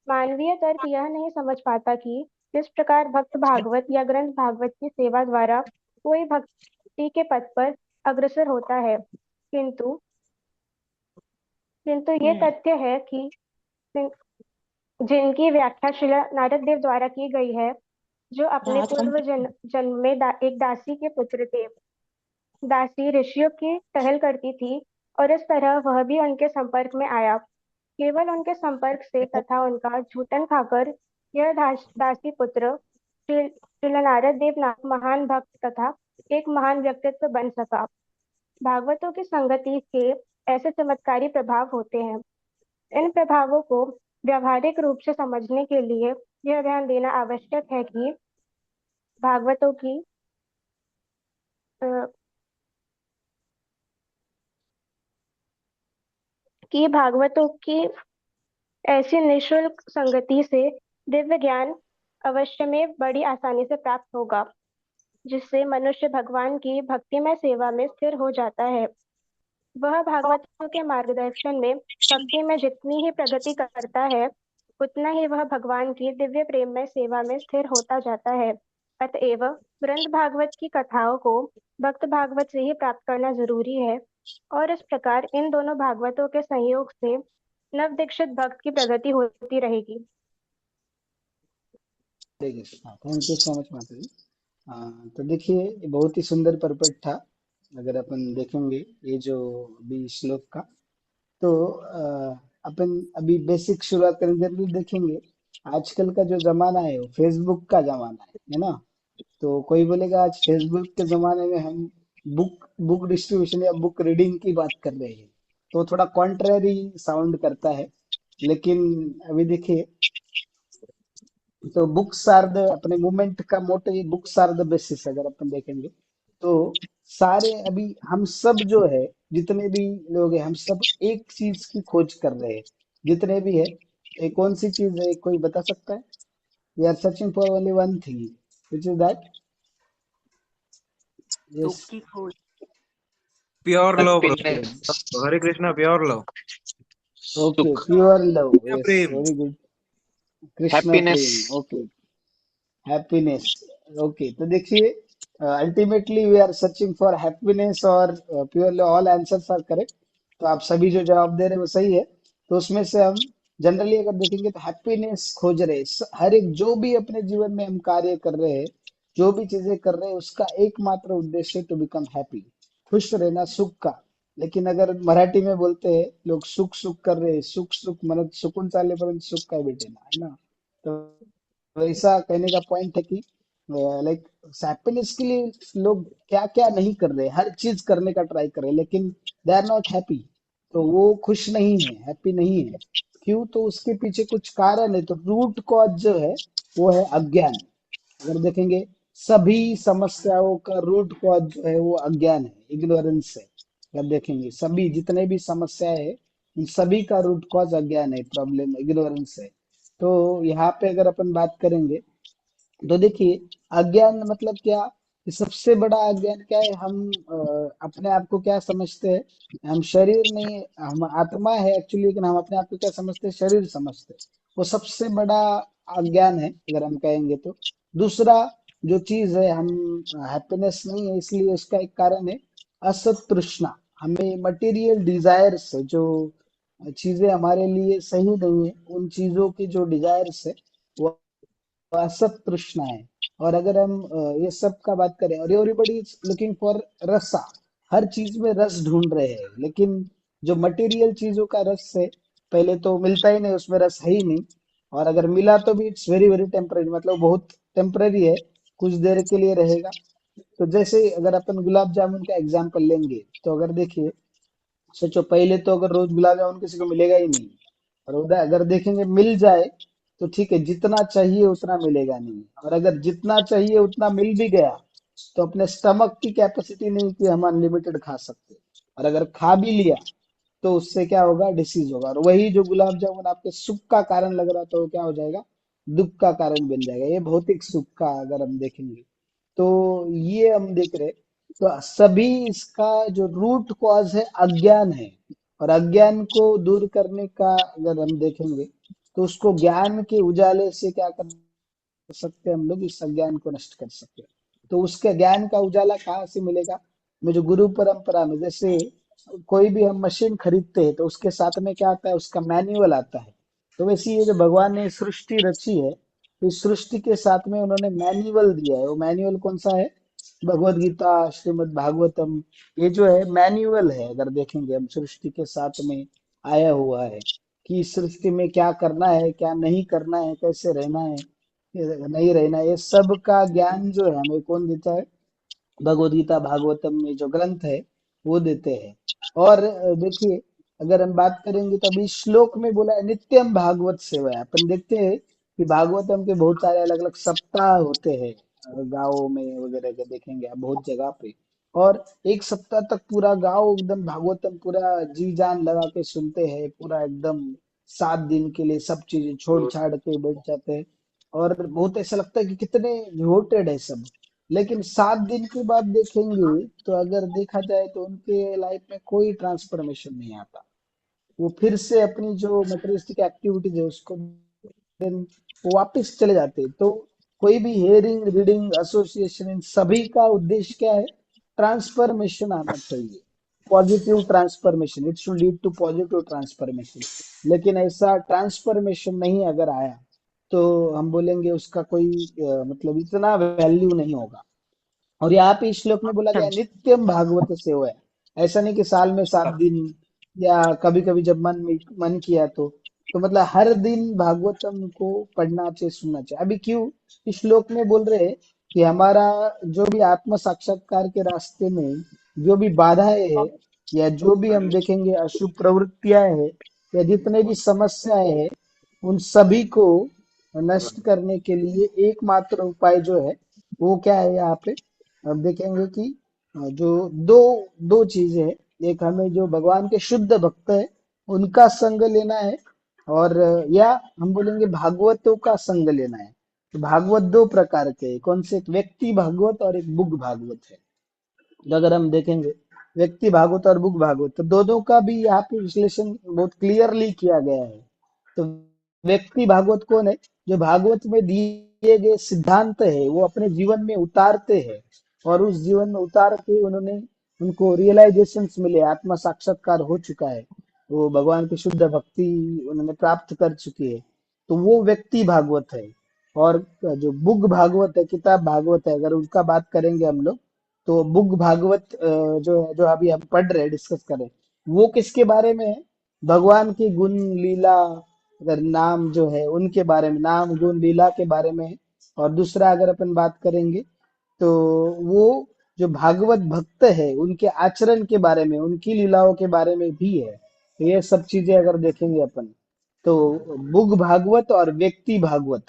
मानवीय तर्क यह नहीं समझ पाता कि किस प्रकार भक्त भागवत या ग्रंथ भागवत की सेवा द्वारा कोई भक्ति के पथ पर अग्रसर होता है, किंतु किंतु ये तथ्य है कि जिनकी व्याख्या श्रील नारद देव द्वारा की गई है, जो अपने पूर्व जन्म में एक दासी के पुत्र थे। दासी ऋषियों की टहल करती थी और इस तरह वह भी उनके संपर्क में आया। केवल उनके संपर्क से तथा उनका झूठन खाकर यह दासी पुत्र श्रील नारद देव नामक महान भक्त तथा एक महान व्यक्तित्व बन सका। भागवतों की संगति के ऐसे चमत्कारी प्रभाव होते हैं। इन प्रभावों को व्यावहारिक रूप से समझने के लिए यह ध्यान देना आवश्यक है कि भागवतों की अ, भागवतों की ऐसी निःशुल्क संगति से दिव्य ज्ञान अवश्य में बड़ी आसानी से प्राप्त होगा, जिससे मनुष्य भगवान की भक्तिमय सेवा में स्थिर हो जाता है। वह भागवतों के मार्गदर्शन में भक्ति में जितनी ही प्रगति करता है, उतना ही वह भगवान की दिव्य प्रेममय सेवा में स्थिर होता जाता है। अतएव ग्रंथ भागवत की कथाओं को भक्त भागवत से ही प्राप्त करना जरूरी है, और इस प्रकार इन दोनों भागवतों के संयोग से नव दीक्षित भक्त की प्रगति होती रहेगी। थैंक यू सो मच माता जी। तो देखिए ये बहुत ही सुंदर पर्पट था। अगर अपन देखेंगे ये जो अभी श्लोक का, तो अपन अभी बेसिक शुरुआत करेंगे। जनरली देखेंगे आजकल का जो जमाना है वो फेसबुक का जमाना है ना। तो कोई बोलेगा आज फेसबुक के जमाने में हम बुक बुक डिस्ट्रीब्यूशन या बुक रीडिंग की बात कर रहे हैं, तो थोड़ा कॉन्ट्ररी साउंड करता है। लेकिन अभी देखिए, तो बुक्स आर द अपने मूवमेंट का मोटो ही बुक्स आर द बेसिस अगर अपन देखेंगे, तो सारे अभी हम सब जो है, जितने भी लोग हैं, हम सब एक चीज की खोज कर रहे हैं। जितने भी है, ये कौन सी चीज है कोई बता सकता है? We are searching for only one thing, which is that? Yes. सुख की खोज। Pure love bro. Happiness, Hare Krishna, pure love. Okay, सुख, प्योर लव, यस, प्रेम। Very good. कृष्ण हैप्पीनेस, प्रेम, ओके, हैप्पीनेस। ओके, तो देखिए ultimately we are searching for happiness और purely all answers are correct. तो आप सभी जो जवाब दे रहे हैं वो सही है। तो उसमें से हम जनरली अगर देखेंगे तो हैप्पीनेस खोज रहे हैं। हर एक जो भी अपने जीवन में हम कार्य कर रहे हैं, जो भी चीजें कर रहे हैं, उसका एकमात्र उद्देश्य टू बिकम हैप्पी, खुश रहना, सुख का। लेकिन अगर मराठी में बोलते हैं लोग, सुख सुख कर रहे हैं, सुख सुख मन सुकून चाले परंतु सुख काय भेटेना, है ना। तो ऐसा कहने का पॉइंट है कि लाइक हैप्पीनेस के लिए लोग क्या क्या नहीं कर रहे, हर चीज करने का ट्राई कर रहे, लेकिन दे आर नॉट हैप्पी। तो वो खुश नहीं है, हैप्पी नहीं है। क्यों? तो उसके पीछे कुछ कारण है। तो रूट कॉज जो है वो है अज्ञान। अगर देखेंगे सभी समस्याओं का रूट कॉज जो है वो अज्ञान है, इग्नोरेंस है। अगर देखेंगे सभी जितने भी समस्याएं है, उन सभी का रूट कॉज अज्ञान है, प्रॉब्लम इग्नोरेंस है। तो यहाँ पे अगर अपन बात करेंगे तो देखिए अज्ञान मतलब क्या, कि सबसे बड़ा अज्ञान क्या है? हम अपने आप को क्या समझते हैं? हम शरीर नहीं, हम आत्मा है एक्चुअली, लेकिन हम अपने आप को क्या समझते हैं? शरीर समझते हैं। वो सबसे बड़ा अज्ञान है अगर हम कहेंगे तो। दूसरा जो चीज है, हम हैप्पीनेस नहीं है, इसलिए उसका एक कारण है असत तृष्णा। हमें मटेरियल डिजायर्स है, जो चीजें हमारे लिए सही नहीं है, उन चीजों की जो डिजायर्स है वो असत तृष्णा है। और अगर हम ये सब का बात करें, और एवरीबडी इज लुकिंग फॉर रसा, हर चीज में रस ढूंढ रहे हैं। लेकिन जो मटेरियल चीजों का रस है, पहले तो मिलता ही नहीं, उसमें रस है ही नहीं। और अगर मिला तो भी इट्स वेरी वेरी टेम्पररी, मतलब बहुत टेम्पररी है, कुछ देर के लिए रहेगा। तो जैसे अगर अपन गुलाब जामुन का एग्जाम्पल लेंगे, तो अगर देखिए, सोचो पहले तो अगर रोज गुलाब जामुन किसी को मिलेगा ही नहीं, और उधर अगर देखेंगे मिल जाए तो ठीक है, जितना चाहिए उतना मिलेगा नहीं। और अगर जितना चाहिए उतना मिल भी गया, तो अपने स्टमक की कैपेसिटी नहीं कि हम अनलिमिटेड खा सकते। और अगर खा भी लिया तो उससे क्या होगा? डिसीज होगा। और वही जो गुलाब जामुन आपके सुख का कारण लग रहा था, वो क्या हो जाएगा? दुख का कारण बन जाएगा। ये भौतिक सुख का अगर हम देखेंगे, तो ये हम देख रहे, तो सभी इसका जो रूट कॉज है अज्ञान है, और अज्ञान को दूर करने का अगर हम देखेंगे तो उसको ज्ञान के उजाले से क्या कर सकते हैं हम लोग, इस अज्ञान को नष्ट कर सकते हैं। तो उसके ज्ञान का उजाला कहाँ से मिलेगा, में जो गुरु परंपरा में, जैसे कोई भी हम मशीन खरीदते हैं तो उसके साथ में क्या आता है, उसका मैनुअल आता है। तो वैसे ये जो भगवान ने सृष्टि रची है, तो इस सृष्टि के साथ में उन्होंने मैनुअल दिया है। वो मैनुअल कौन सा है, भगवत गीता, श्रीमद् भागवतम, ये जो है मैनुअल है। अगर देखेंगे हम, सृष्टि के साथ में आया हुआ है कि इस सृष्टि में क्या करना है, क्या नहीं करना है, कैसे रहना है, नहीं रहना है, ये सब का ज्ञान जो है हमें कौन देता है, भगवद गीता भागवतम में जो ग्रंथ है वो देते हैं। और देखिए, अगर हम बात करेंगे तो अभी श्लोक में बोला है नित्यम भागवत सेवा है। अपन देखते हैं कि भागवतम के बहुत सारे अलग अलग सप्ताह होते हैं, गाँवों में वगैरह के देखेंगे आप बहुत जगह पे। और एक सप्ताह तक पूरा गांव एकदम भागवतम पूरा जी जान लगा के सुनते हैं, पूरा एकदम 7 दिन के लिए सब चीजें छोड़ छाड़ के बैठ जाते हैं। और बहुत ऐसा लगता है कि कितने डिवोटेड है सब। लेकिन 7 दिन के बाद देखेंगे तो अगर देखा जाए तो उनके लाइफ में कोई ट्रांसफॉर्मेशन नहीं आता। वो फिर से अपनी जो मटेरियलिस्टिक एक्टिविटीज है उसको देन वो वापस चले जाते हैं। तो कोई भी हेयरिंग, रीडिंग, एसोसिएशन, इन सभी का उद्देश्य क्या है, ट्रांसफॉर्मेशन आना चाहिए, positive transformation, it should lead to positive transformation. लेकिन ऐसा ट्रांसफॉर्मेशन नहीं अगर आया तो हम बोलेंगे उसका कोई मतलब इतना वैल्यू नहीं होगा। और यहाँ पे इस श्लोक में बोला गया नित्यम भागवत सेवा है। ऐसा नहीं कि साल में 7 दिन या कभी कभी जब मन किया तो मतलब हर दिन भागवतम को पढ़ना चाहिए, सुनना चाहिए। अभी क्यों इस श्लोक में बोल रहे हैं कि हमारा जो भी आत्म साक्षात्कार के रास्ते में जो भी बाधाएं है, या जो भी हम देखेंगे अशुभ प्रवृत्तियां है, या जितने भी समस्याएं हैं, उन सभी को नष्ट करने के लिए एकमात्र उपाय जो है वो क्या है, यहाँ पे अब देखेंगे कि जो दो दो चीजें हैं। एक हमें जो भगवान के शुद्ध भक्त है उनका संग लेना है, और या हम बोलेंगे भागवतों का संग लेना है। तो भागवत दो प्रकार के हैं, कौन से, एक व्यक्ति भागवत और एक बुक भागवत है। तो अगर हम देखेंगे व्यक्ति भागवत और बुक भागवत, तो दोनों का भी यहाँ पे विश्लेषण बहुत क्लियरली किया गया है। तो व्यक्ति भागवत कौन है, जो भागवत में दिए गए सिद्धांत है वो अपने जीवन में उतारते हैं, और उस जीवन में उतार के उन्होंने उनको रियलाइजेशंस मिले, आत्मा साक्षात्कार हो चुका है, वो भगवान की शुद्ध भक्ति उन्होंने प्राप्त कर चुकी है। तो वो व्यक्ति भागवत है। और जो बुक भागवत है, किताब भागवत है, अगर उनका बात करेंगे हम लोग, तो बुक भागवत जो जो अभी हम पढ़ रहे हैं, डिस्कस कर रहे हैं, वो किसके बारे में है, भगवान की गुण लीला, अगर नाम जो है उनके बारे में, नाम गुण लीला के बारे में है। और दूसरा अगर अपन बात करेंगे तो वो जो भागवत भक्त है उनके आचरण के बारे में, उनकी लीलाओं के बारे में भी है। तो ये सब चीजें अगर देखेंगे अपन, तो बुक भागवत और व्यक्ति भागवत,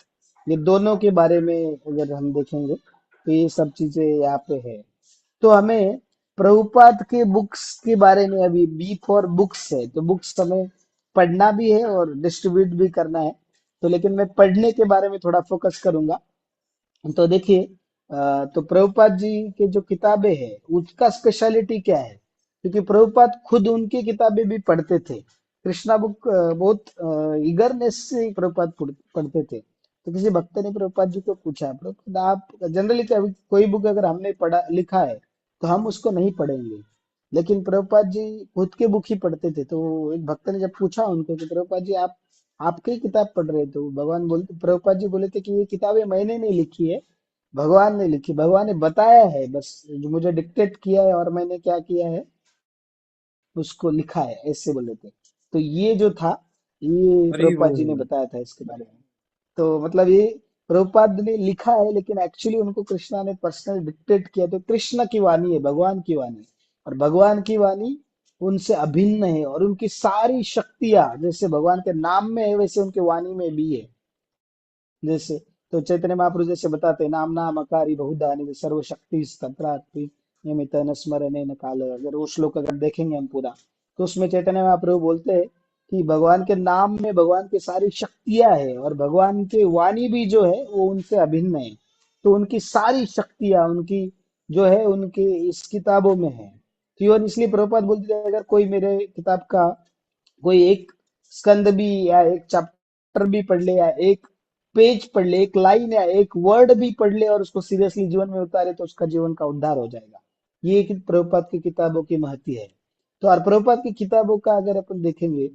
ये दोनों के बारे में अगर हम देखेंगे तो ये सब चीजें यहाँ पे है। तो हमें प्रभुपाद के बुक्स के बारे में, अभी बी फॉर बुक्स है, तो बुक्स हमें पढ़ना भी है और डिस्ट्रीब्यूट भी करना है। तो लेकिन मैं पढ़ने के बारे में थोड़ा फोकस करूंगा। तो देखिए, तो प्रभुपाद जी के जो किताबें हैं उसका स्पेशलिटी क्या है, क्योंकि प्रभुपाद खुद उनकी किताबें भी पढ़ते थे। कृष्णा बुक बहुत ईगरनेस से प्रभुपाद पढ़ते थे। तो किसी भक्त ने प्रभुपाद जी को पूछा, प्रभुपाद आप जनरली कोई बुक अगर हमने पढ़ा लिखा है तो हम उसको नहीं पढ़ेंगे, लेकिन प्रभुपाद जी खुद के बुक ही पढ़ते थे। तो एक भक्त ने जब पूछा उनको कि प्रभुपाद जी आप आपकी किताब पढ़ रहे, तो भगवान बोलते, प्रभुपाद जी बोले थे कि ये किताबें मैंने नहीं लिखी है, भगवान ने लिखी, भगवान ने बताया है, बस जो मुझे डिक्टेट किया है और मैंने क्या किया है उसको लिखा है, ऐसे बोले थे। तो ये जो था, ये हरि प्रभुपाद जी ने बोल। बताया था इसके बारे में। तो मतलब ये प्रभुपाद ने लिखा है, लेकिन एक्चुअली उनको कृष्णा ने पर्सनल डिक्टेट किया। तो कृष्ण की वाणी है, भगवान की वाणी, और भगवान की वाणी उनसे अभिन्न है, और उनकी सारी शक्तियां जैसे भगवान के नाम में है वैसे उनके वाणी में भी है। जैसे तो चैतन्य महाप्रभु जैसे बताते हैं, नाम नाम अकारी बहुधा निज सर्वशक्ति तत्रात्रि निमित्त न स्मरणे न काल। अगर वो श्लोक अगर देखेंगे हम पूरा, तो उसमें चैतन्य महाप्रभु बोलते हैं कि भगवान के नाम में भगवान की सारी शक्तियां है, और भगवान की वाणी भी जो है वो उनसे अभिन्न है। तो उनकी सारी शक्तियां उनकी जो है उनके इस किताबों में है। तो इवन इसलिए प्रभुपाद बोलते थे अगर कोई मेरे किताब का कोई एक स्कंद भी या एक चैप्टर भी पढ़ ले या एक पेज पढ़ ले, एक लाइन या एक वर्ड भी पढ़ ले और उसको सीरियसली जीवन में उतारे तो उसका जीवन का उद्धार हो जाएगा। ये प्रभुपाद की किताबों की महती है। तो और प्रभुपाद की किताबों का अगर अपन देखेंगे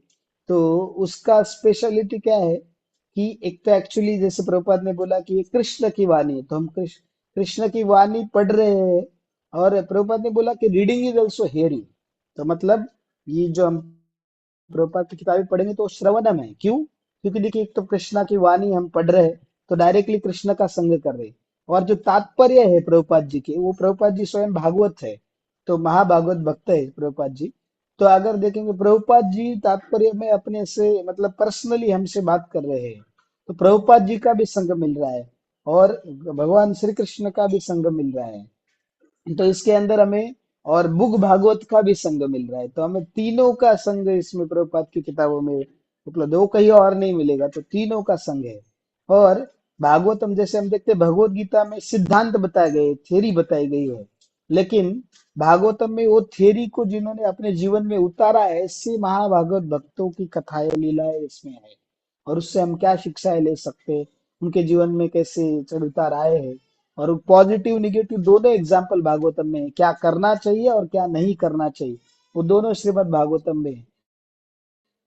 तो उसका स्पेशलिटी क्या है कि एक तो एक्चुअली जैसे प्रभुपाद ने बोला कि ये कृष्ण की वाणी है, तो हम कृष्ण कृष्ण की वाणी पढ़ रहे हैं। और प्रभुपाद ने बोला कि रीडिंग इज ऑल्सो हेयरिंग। तो मतलब ये जो हम प्रभुपाद की किताबें पढ़ेंगे तो श्रवणम है। क्यों? क्योंकि देखिए एक तो कृष्णा की वाणी हम पढ़ रहे हैं तो डायरेक्टली कृष्ण का संग कर रहे हैं। और जो तात्पर्य है प्रभुपाद जी के, वो प्रभुपाद जी स्वयं भागवत है, तो महाभागवत भक्त है प्रभुपाद जी। तो अगर देखेंगे प्रभुपाद जी तात्पर्य में अपने से मतलब पर्सनली हमसे बात कर रहे हैं, तो प्रभुपाद जी का भी संग मिल रहा है और भगवान श्री कृष्ण का भी संग मिल रहा है। तो इसके अंदर हमें और बुक भागवत का भी संग मिल रहा है, तो हमें तीनों का संग इसमें प्रभुपाद की किताबों में उपलब्ध है। वो कहीं और नहीं मिलेगा, तो तीनों का संग है। और भागवतम जैसे हम देखते हैं भगवत गीता में सिद्धांत बताए गए, थ्योरी बताई गई है, लेकिन भागवतम में वो थ्योरी को जिन्होंने अपने जीवन में उतारा है, ऐसे महाभागवत भक्तों की कथाएं लीलाएं इसमें है। और उससे हम क्या शिक्षाएं ले सकते हैं, उनके जीवन में कैसे चढ़ उतार आए हैं, और पॉजिटिव निगेटिव दोनों एग्जाम्पल भागवतम में है। क्या करना चाहिए और क्या नहीं करना चाहिए, वो दोनों श्रीमद् भागवतम में है।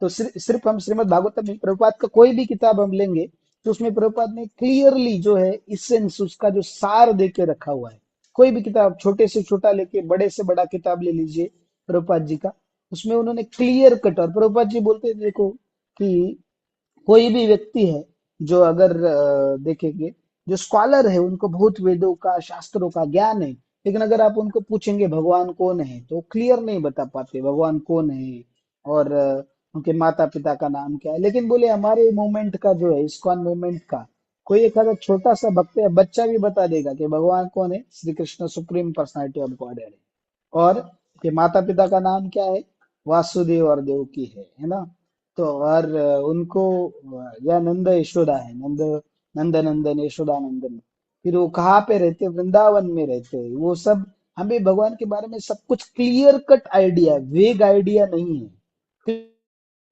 तो सिर्फ हम श्रीमद् भागवतम नहीं, प्रभुपाद का कोई भी किताब हम लेंगे तो उसमें प्रभुपाद ने क्लियरली जो है इसेंस उसका जो सार दे के रखा हुआ है। कोई भी किताब छोटे से छोटा लेके बड़े से बड़ा किताब ले लीजिए प्रभुपाद जी का, उसमें उन्होंने क्लियर कट। और प्रभुपाद जी बोलते हैं देखो कि कोई भी व्यक्ति है जो अगर देखेंगे जो स्कॉलर है, उनको बहुत वेदों का शास्त्रों का ज्ञान है, लेकिन अगर आप उनको पूछेंगे भगवान कौन है तो क्लियर नहीं बता पाते भगवान कौन है और उनके माता पिता का नाम क्या है। लेकिन बोले हमारे मूवमेंट का जो है इस्कॉन मूवमेंट का कोई एक अगर छोटा सा भक्त या बच्चा भी बता देगा कि भगवान कौन है, Shri Krishna supreme personality of God है, और के माता पिता का नाम क्या है, वासुदेव और देवकी है ना। तो और उनको या नंद यशोदा है, नंद नंद नंदन यशोदा नंदन। फिर वो कहाँ पे रहते, वृंदावन में रहते हैं। वो सब हमें भगवान के बारे में सब कुछ क्लियर कट आइडिया है, वेग आइडिया नहीं है,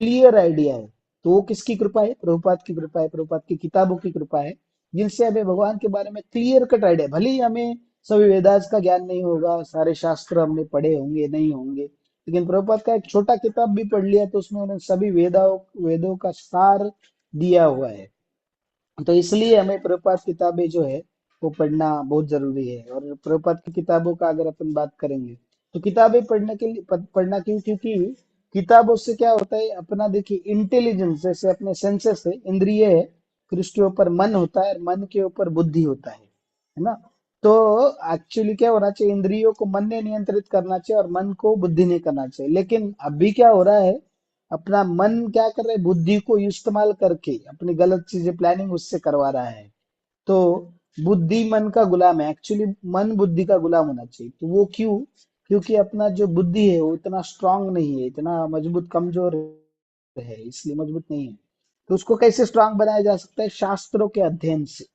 क्लियर आइडिया है। तो वो किसकी कृपा है? प्रभुपाद की कृपा है, प्रभुपाद की किताबों की कृपा है, जिनसे हमें भगवान के बारे में क्लियर कट आइडिया। भले ही हमें सभी वेदास का ज्ञान नहीं होगा, सारे शास्त्र हमने पढ़े होंगे नहीं होंगे, लेकिन प्रभुपाद का एक छोटा किताब भी पढ़ लिया तो उसमें उन्होंने सभी वेदों का सार दिया हुआ है। तो इसलिए हमें प्रभुपाद किताबें जो है वो पढ़ना बहुत जरूरी है। और प्रभुपाद की किताबों का अगर अपन बात करेंगे तो किताबें पढ़ने के लिए पढ़ना क्यों? क्योंकि किताबों से क्या होता है, अपना देखिए इंटेलिजेंस, जैसे अपने सेंसेस है, इंद्रिय है, फिर उसके ऊपर मन होता है और मन के ऊपर बुद्धि होता है ना। तो एक्चुअली क्या होना चाहिए, इंद्रियों को मन ने नियंत्रित करना चाहिए और मन को बुद्धि ने करना चाहिए। लेकिन अभी क्या हो रहा है, अपना मन क्या कर रहा है, बुद्धि को इस्तेमाल करके अपनी गलत चीजें प्लानिंग उससे करवा रहा है। तो बुद्धि मन का गुलाम है, एक्चुअली मन बुद्धि का गुलाम होना चाहिए। तो वो क्यों? क्योंकि अपना जो बुद्धि है वो इतना स्ट्रांग नहीं है, इतना मजबूत, कमजोर है, इसलिए मजबूत नहीं है। तो उसको कैसे स्ट्रांग बनाया जा सकता है? शास्त्रों के अध्ययन से,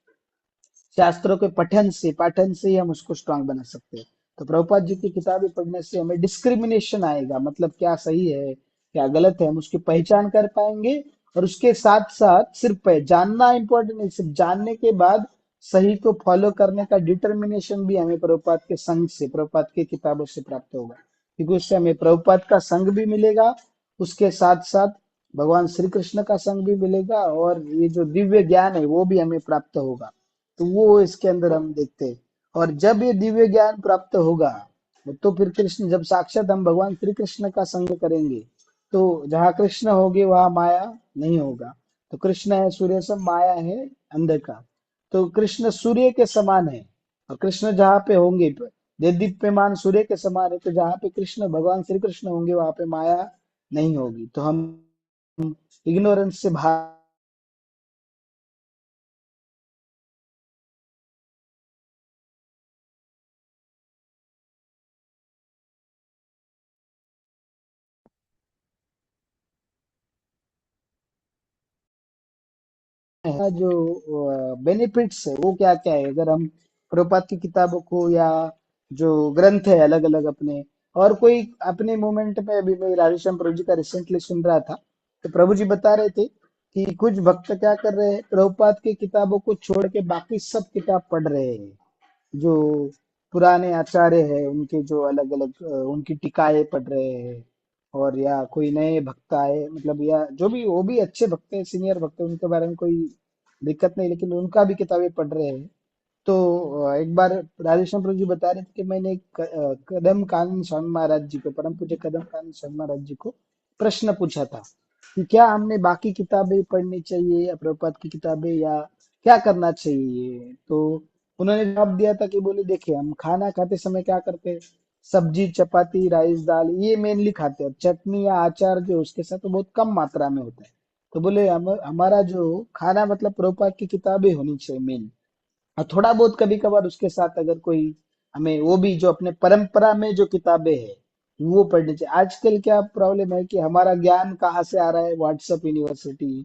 शास्त्रों के पठन से, पाठन से ही हम उसको स्ट्रांग बना सकते हैं। तो प्रभुपाद जी की किताबें पढ़ने से हमें डिस्क्रिमिनेशन आएगा, मतलब क्या सही है क्या गलत है हम उसकी पहचान कर पाएंगे। और उसके साथ साथ सिर्फ जानना इंपॉर्टेंट नहीं, सिर्फ जानने के बाद सही को फॉलो करने का डिटर्मिनेशन भी हमें प्रभुपाद के संग से, प्रभुपाद की किताबों से प्राप्त होगा। क्योंकि उससे हमें प्रभुपाद का संग भी मिलेगा, उसके साथ साथ भगवान श्री कृष्ण का संग भी मिलेगा, और ये जो दिव्य ज्ञान है वो भी हमें प्राप्त होगा। तो वो इसके अंदर हम देखते हैं। और जब ये दिव्य ज्ञान प्राप्त होगा तो फिर कृष्ण, जब साक्षात हम भगवान श्री कृष्ण का संग करेंगे, तो जहाँ कृष्ण होगे वहां माया नहीं होगा। तो कृष्ण है सूर्य सम, माया है अंधकार। तो कृष्ण सूर्य के समान है, और कृष्ण जहाँ पे होंगे, दीप्यमान सूर्य के समान है, तो जहाँ पे कृष्ण भगवान श्री कृष्ण होंगे वहां पे माया नहीं होगी। तो हम इग्नोरेंस से बाहर जो बेनिफिट्स है वो क्या क्या है, अगर हम प्रभुपाद की किताबों को या जो ग्रंथ है अलग अलग अपने, और कोई अपने मोमेंट में, अभी मैं राजेश्याम प्रभु जी का रिसेंटली सुन रहा था, तो प्रभु जी बता रहे थे कि कुछ भक्त क्या कर रहे हैं, प्रभुपाद की किताबों को छोड़ के बाकी सब किताब पढ़ रहे हैं। जो पुराने आचार्य है उनके जो अलग अलग उनकी टीकाएं पढ़ रहे हैं, और या कोई नए भक्त आए, मतलब या जो भी, वो भी अच्छे भक्त हैं, सीनियर भक्त हैं, उनके बारे में कोई दिक्कत नहीं, लेकिन उनका भी किताबें पढ़ रहे हैं। तो एक बार राजेश्वर प्रभु जी बता रहे थे कि मैंने कदम कानन स्वामी महाराज जी को, परम पूज्य कदम कानन स्वामी महाराज जी को प्रश्न पूछा था कि क्या हमने बाकी किताबें पढ़नी चाहिए या प्रभुपाद की किताबें, या क्या करना चाहिए। तो उन्होंने जवाब दिया था कि बोले देखिए, हम खाना खाते समय क्या करते हैं, सब्जी चपाती राइस दाल ये मेनली खाते हैं, और चटनी या अचार जो उसके साथ तो बहुत कम मात्रा में होता है। तो बोले हमारा जो खाना मतलब प्रभुपाद की किताबें होनी चाहिए मेन, और थोड़ा बहुत कभी कभार उसके साथ अगर कोई हमें वो भी जो अपने परंपरा में जो किताबें है वो पढ़नी चाहिए। आजकल क्या प्रॉब्लम है कि हमारा ज्ञान कहाँ से आ रहा है, व्हाट्सएप यूनिवर्सिटी,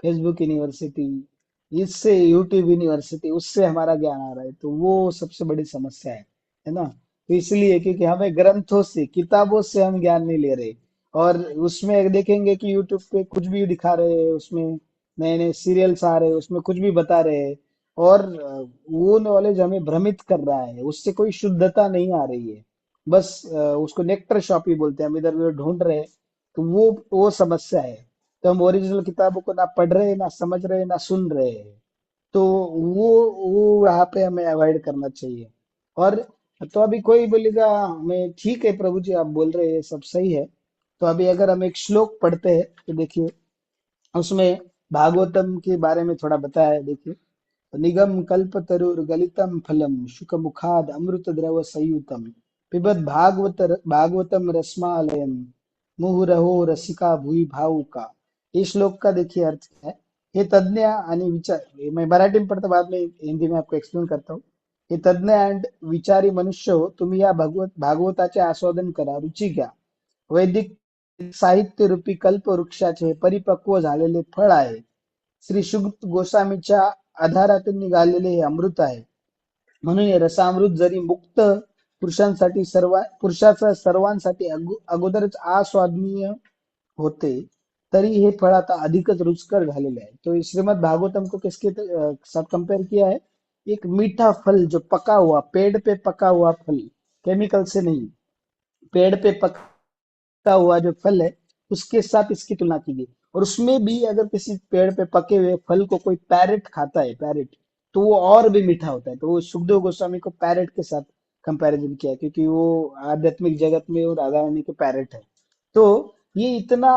फेसबुक यूनिवर्सिटी, इससे यूट्यूब यूनिवर्सिटी, उससे हमारा ज्ञान आ रहा है, तो वो सबसे बड़ी समस्या है ना। तो इसलिए क्योंकि हमें ग्रंथों से, किताबों से हम ज्ञान नहीं ले रहे, और उसमें देखेंगे कि यूट्यूब पे कुछ भी दिखा रहे हैं, उसमें नए नए सीरियल्स आ रहे हैं, उसमें कुछ भी बता रहे हैं, और वो नॉलेज हमें भ्रमित कर रहा है, उससे कोई शुद्धता नहीं आ रही है। बस उसको नेक्टर शॉपी बोलते हैं, हम इधर उधर ढूंढ रहे हैं, तो वो समस्या है। तो हम ओरिजिनल किताबों को ना पढ़ रहे हैं, ना समझ रहे हैं, ना सुन रहे हैं। तो वो वहां पे हमें अवॉइड करना चाहिए। और तो अभी कोई बोलेगा हमें, ठीक है प्रभु जी आप बोल रहे हैं सब सही है, तो अभी अगर हम एक श्लोक पढ़ते हैं तो देखिए, उसमें भागवतम के बारे में थोड़ा बताया है। देखिए, निगम कल्पतरुर गलितम फलम शुक मुखाद अमृत द्रव संयुतम पिबत भागवतम रसमालयम मुहुरहो रसिका भुई भावुका। ये श्लोक का देखिए अर्थ क्या है। हे तज्ञ आणि विचार, हे मैं मराठी में पढ़ता, बाद में हिंदी में आपको एक्सप्लेन करता हूँ। हे तज्ञ अँड विचारी मनुष्य हो, तुम्ही या भागवताचे आस्वादन करा, रुची घ्या। वैदिक साहित्य रूपी कल्पवृक्षाचे परिपक्व झालेले फळ आहे. श्री शुक गोस्वामीच्या आधारातून निघालेले हे अमृत आहे. म्हणून हे रसामृत जरी मुक्त पुरुषाचा सर्वांसाठी अगोदरच आस्वादनीय होते, तरी हे फळ आता अधिकच रुचकर झालेले आहे। तो श्रीमद् भागवतम को किसके साथ कंपेयर किया है, एक मीठा फल जो पका हुआ, पेड़ पे पका हुआ फल, केमिकल से नहीं, पेड़ पे पका हुआ जो फल है उसके साथ इसकी तुलना की गई। और उसमें भी अगर किसी पेड़ पे पके हुए फल को कोई पैरेट खाता है, पैरेट, तो वो और भी मीठा होता है। तो वो सुखदेव गोस्वामी को पैरेट के साथ कंपैरिजन किया, क्योंकि वो आध्यात्मिक जगत में वो राधा रानी के पैरेट है। तो ये इतना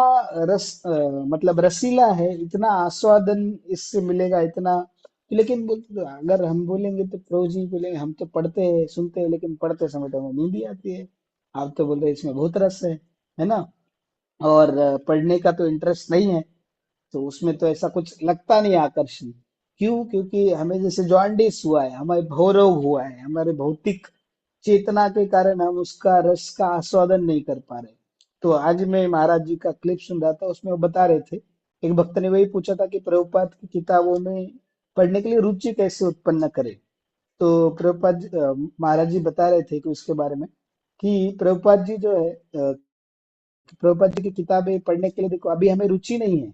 मतलब रसीला है, इतना आस्वादन इससे मिलेगा, इतना। लेकिन अगर हम बोलेंगे तो प्रभु जी बोलेंगे हम तो पढ़ते हैं सुनते हैं, लेकिन पढ़ते समय तो हमें नींद ही आती है। आप तो बोल रहे हैं इसमें बहुत रस है ना, और पढ़ने का तो इंटरेस्ट नहीं है, तो उसमें तो ऐसा कुछ लगता नहीं आकर्षण। क्यों? क्योंकि हमें जैसे जॉन्डिस हुआ है, हमें भवरोग हुआ है, हमारे भौतिक चेतना के कारण हम उसका रस का आस्वादन नहीं कर पा रहे। तो आज मैं महाराज जी का क्लिप सुन रहा था, उसमें वो बता रहे थे, एक भक्त ने वही पूछा था कि प्रभुपाद की किताबों में पढ़ने के लिए रुचि कैसे उत्पन्न करे। तो महाराज जी बता रहे थे कि उसके बारे में, कि प्रभुपाद जी जो है प्रभुपाद जी की किताबें पढ़ने के लिए, देखो अभी हमें रुचि नहीं है,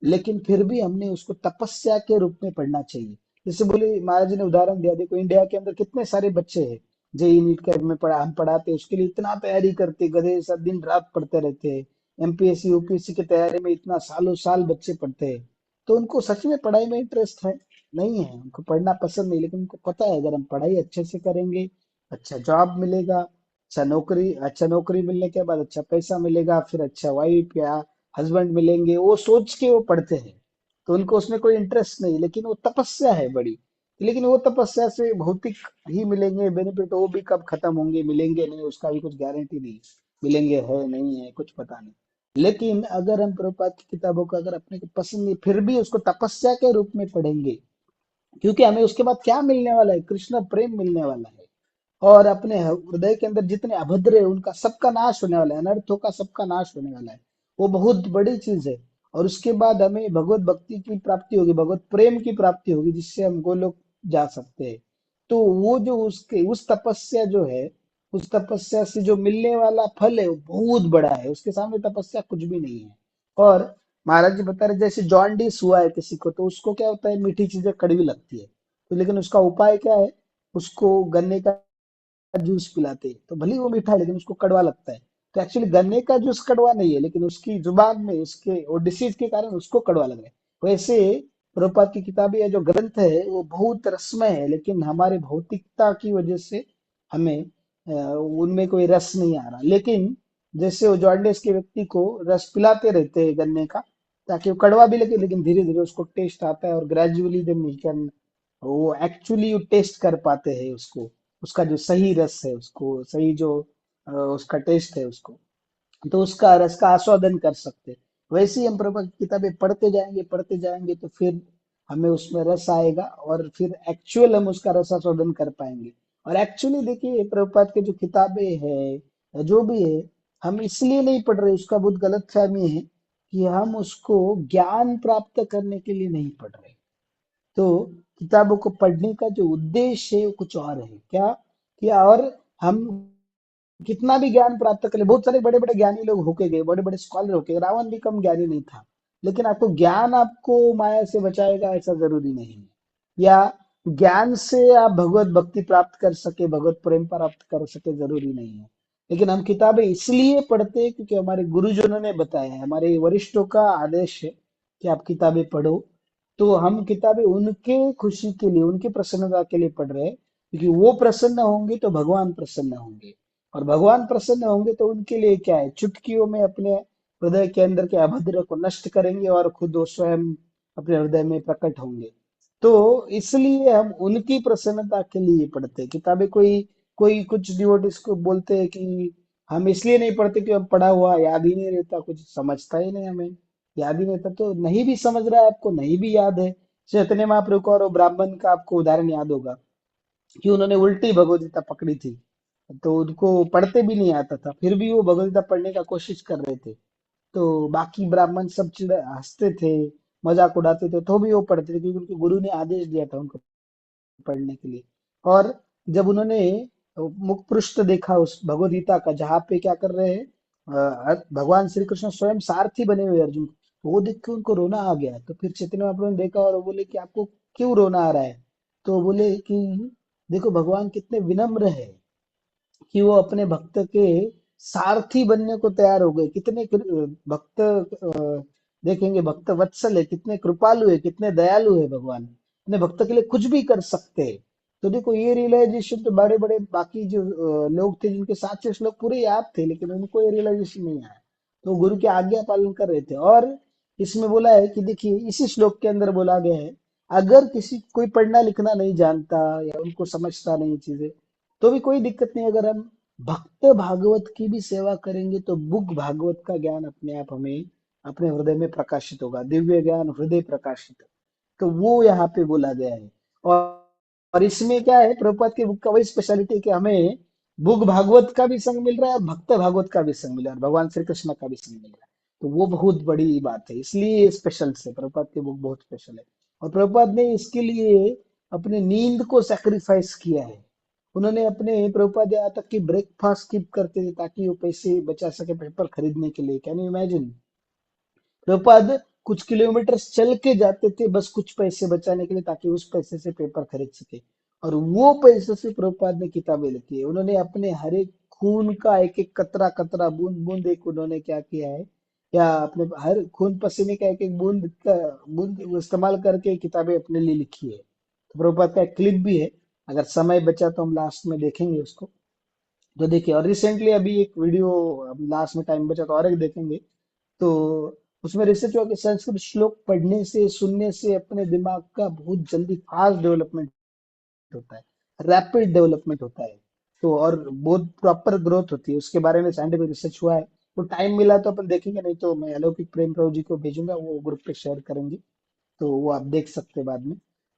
लेकिन फिर भी हमने उसको तपस्या के रूप में पढ़ना चाहिए। जैसे बोले महाराज जी ने उदाहरण दिया, देखो इंडिया के अंदर कितने सारे बच्चे हैं, जेई नीट का में हम पढ़ाते हैं, उसके लिए इतना तैयारी करते, गधे जैसा दिन रात पढ़ते रहते हैं। एमपीएससी यूपीएससी की तैयारी में इतना सालों साल बच्चे पढ़ते हैं, तो उनको सच में पढ़ाई में इंटरेस्ट है नहीं है, उनको पढ़ना पसंद नहीं, लेकिन उनको पता है अगर हम पढ़ाई अच्छे से करेंगे, अच्छा जॉब मिलेगा, अच्छा नौकरी मिलने के बाद अच्छा पैसा मिलेगा, फिर अच्छा वाइफ या हस्बैंड मिलेंगे, वो सोच के वो पढ़ते हैं। तो उनको उसमें कोई इंटरेस्ट नहीं, लेकिन वो तपस्या है बड़ी। लेकिन वो तपस्या से भौतिक ही मिलेंगे बेनिफिट, वो भी कब खत्म होंगे, मिलेंगे नहीं, उसका भी कुछ गारंटी नहीं, मिलेंगे है नहीं है कुछ पता नहीं। लेकिन अगर हम प्रभुपाद की किताबों को अगर अपने को पसंद नहीं, फिर भी उसको तपस्या के रूप में पढ़ेंगे, क्योंकि हमें उसके बाद क्या मिलने वाला है, कृष्ण प्रेम मिलने वाला है। और अपने हृदय के अंदर जितने अभद्र है उनका सबका नाश होने वाला है, अनर्थों का सबका नाश होने वाला है। वो बहुत बड़ी चीज है। और उसके बाद हमें भगवत भक्ति की प्राप्ति होगी, भगवत प्रेम की प्राप्ति होगी, जिससे हम गोलोक जा सकते हैं। तो वो जो उसके उस तपस्या जो है, उस तपस्या से जो मिलने वाला फल है वो बहुत बड़ा है, उसके सामने तपस्या कुछ भी नहीं है। और महाराज जी बता रहे जैसे जॉन्डिस हुआ है किसी को, तो उसको क्या होता है, मीठी चीजें कड़वी लगती है, तो लेकिन उसका उपाय क्या है, उसको गन्ने का जूस पिलाते हैं, तो भले ही वो मीठा है लेकिन उसको कड़वा लगता है। तो एक्चुअली गन्ने का जूस कड़वा नहीं है, लेकिन उसकी जुबान में उसके वो डिसीज के कारण उसको कड़वा लग रहा है। वैसे प्रभुपाद की किताबें या जो ग्रंथ है वो बहुत रसमय है, लेकिन हमारे भौतिकता की वजह से हमें उनमें कोई रस नहीं आ रहा। लेकिन जैसे वो जॉन्डिस के व्यक्ति को रस पिलाते रहते हैं गन्ने का, ताकि वो कड़वा भी लगे, लेकिन धीरे धीरे उसको टेस्ट आता है, और ग्रेजुअली जब कैन वो एक्चुअली टेस्ट कर पाते हैं उसको, उसका जो सही रस है, उसको सही जो उसका टेस्ट है उसको, तो उसका रस का आस्वादन कर सकते हैं। वैसे ही हम प्रभुपाद की किताबें पढ़ते जाएंगे तो फिर हमें उसमें रस आएगा, और फिर एक्चुअल हम उसका रस आस्वादन कर पाएंगे। और एक्चुअली देखिए प्रभुपाद की जो किताबें है जो भी है, हम इसलिए नहीं पढ़ रहे, उसका बहुत गलत फहमी है कि हम उसको ज्ञान प्राप्त करने के लिए नहीं पढ़ रहे। तो किताबों को पढ़ने का जो उद्देश्य है वो कुछ और है, क्या किया, और हम कितना भी ज्ञान प्राप्त कर ले, बहुत सारे बड़े बड़े ज्ञानी लोग होके गए, बड़े बड़े स्कॉलर होके गए, रावण भी कम ज्ञानी नहीं था। लेकिन आपको ज्ञान आपको माया से बचाएगा ऐसा जरूरी नहीं है, या ज्ञान से आप भगवत भक्ति प्राप्त कर सके, भगवत प्रेम प्राप्त कर सके, जरूरी नहीं है। लेकिन हम किताबें इसलिए पढ़ते हैं क्योंकि हमारे गुरुजनों ने बताया है, हमारे वरिष्ठों का आदेश है कि आप किताबें पढ़ो। तो हम किताबें उनके खुशी के लिए, उनकी प्रसन्नता के लिए पढ़ रहे हैं, क्योंकि वो प्रसन्न होंगे तो भगवान प्रसन्न होंगे, और भगवान प्रसन्न होंगे तो उनके लिए क्या है, चुटकियों में अपने हृदय के अंदर के अभद्र को नष्ट करेंगे, और खुद वो स्वयं अपने हृदय में प्रकट होंगे। तो इसलिए हम उनकी प्रसन्नता के लिए पढ़ते हैं किताबें। कोई कोई कुछ डिवोटीज को बोलते हैं कि हम इसलिए नहीं पढ़ते कि हम पढ़ा हुआ याद ही नहीं रहता, कुछ समझता ही नहीं, हमें याद ही नहीं रहता। तो नहीं भी समझ रहा है, आपको नहीं भी याद है, चैतन्य महाप्रभु का और वो ब्राह्मण का आपको उदाहरण याद होगा कि उन्होंने उल्टी भगवदगीता पकड़ी थी, तो उनको पढ़ते भी नहीं आता था, फिर भी वो भगवदगीता पढ़ने का कोशिश कर रहे थे। तो बाकी ब्राह्मण सब चिढ़ हंसते थे, मजाक उड़ाते थे, तो भी वो पढ़ते थे, क्योंकि उनके गुरु ने आदेश दिया था उनको पढ़ने के लिए। और जब उन्होंने मुख पृष्ठ देखा उस भगवदगीता का, जहाँ पे क्या कर रहे हैं, भगवान श्री कृष्ण स्वयं सारथी बने हुए अर्जुन को, तो वो देख के उनको रोना आ गया। तो फिर चैतन्य महाप्रभु ने देखा और वो बोले कि आपको क्यों रोना आ रहा है, तो बोले कि देखो भगवान कितने विनम्र है कि वो अपने भक्त के सारथी बनने को तैयार हो गए। कितने भक्त देखेंगे, भक्त वत्सल है, कितने कृपालु है, कितने दयालु है भगवान, अपने भक्त के लिए कुछ भी कर सकते हैं। तो देखो ये रियलाइजेशन तो बड़े बड़े बाकी जो लोग थे जिनके 700 श्लोक पूरे याद थे, लेकिन उनको ये रियलाइजेशन नहीं आया, तो गुरु की आज्ञा पालन कर रहे थे। और इसमें बोला है कि देखिए इसी श्लोक के अंदर बोला गया है, अगर किसी कोई पढ़ना लिखना नहीं जानता या उनको समझता नहीं चीजें, तो भी कोई दिक्कत नहीं, अगर हम भक्त भागवत की भी सेवा करेंगे तो बुक भागवत का ज्ञान अपने आप हमें अपने हृदय में प्रकाशित होगा, दिव्य ज्ञान हृदय प्रकाशित। तो वो यहाँ पे बोला गया है। और इसमें क्या है, प्रभुपाद के बुक का वही स्पेशलिटी है कि हमें बुक भागवत का भी संग मिल रहा है और भक्त भागवत का भी संग मिल रहा है और भगवान श्री कृष्ण का भी संग मिल रहा है। तो वो बहुत बड़ी बात है, इसलिए ये स्पेशल से प्रभुपाद की बुक बहुत स्पेशल है। और प्रभुपाद ने इसके लिए अपनी नींद को सेक्रीफाइस किया है। उन्होंने अपने प्रभुपाद यहाँ तक कि ब्रेकफास्ट स्किप करते थे ताकि वो पैसे बचा सके पेपर खरीदने के लिए। कैन यू इमेजिन, प्रभुपाद कुछ किलोमीटर चल के जाते थे बस कुछ पैसे बचाने के लिए, ताकि उस पैसे से पेपर खरीद सके। और वो पैसे से प्रभुपाद ने किताबें लिखी है। उन्होंने अपने हर एक खून का एक एक कतरा कतरा बूंद बूंद एक उन्होंने क्या किया है, या अपने हर खून पसीने का एक एक बूंद का बूंद इस्तेमाल करके किताबें अपने लिए लिखी है। तो प्रभुपाद का एक क्लिप भी है, अगर समय बचा तो हम लास्ट में देखेंगे उसको। तो देखिए, और रिसेंटली अभी एक वीडियो, लास्ट में टाइम बचा तो और एक देखेंगे। तो उसमें रिसर्च हुआ कि संस्कृत श्लोक पढ़ने से सुनने से अपने दिमाग का बहुत जल्दी फास्ट डेवलपमेंट होता है, रैपिड डेवलपमेंट होता है। तो और बहुत प्रॉपर ग्रोथ होती है, उसके बारे में साइंटिफिक रिसर्च हुआ है। तो टाइम मिला तो अपन देखेंगे, नहीं तो मैं अलौकिक प्रेम प्रभु जी को भेजूंगा, वो ग्रुप पे शेयर करेंगे, तो वो आप देख सकते हैं बाद में।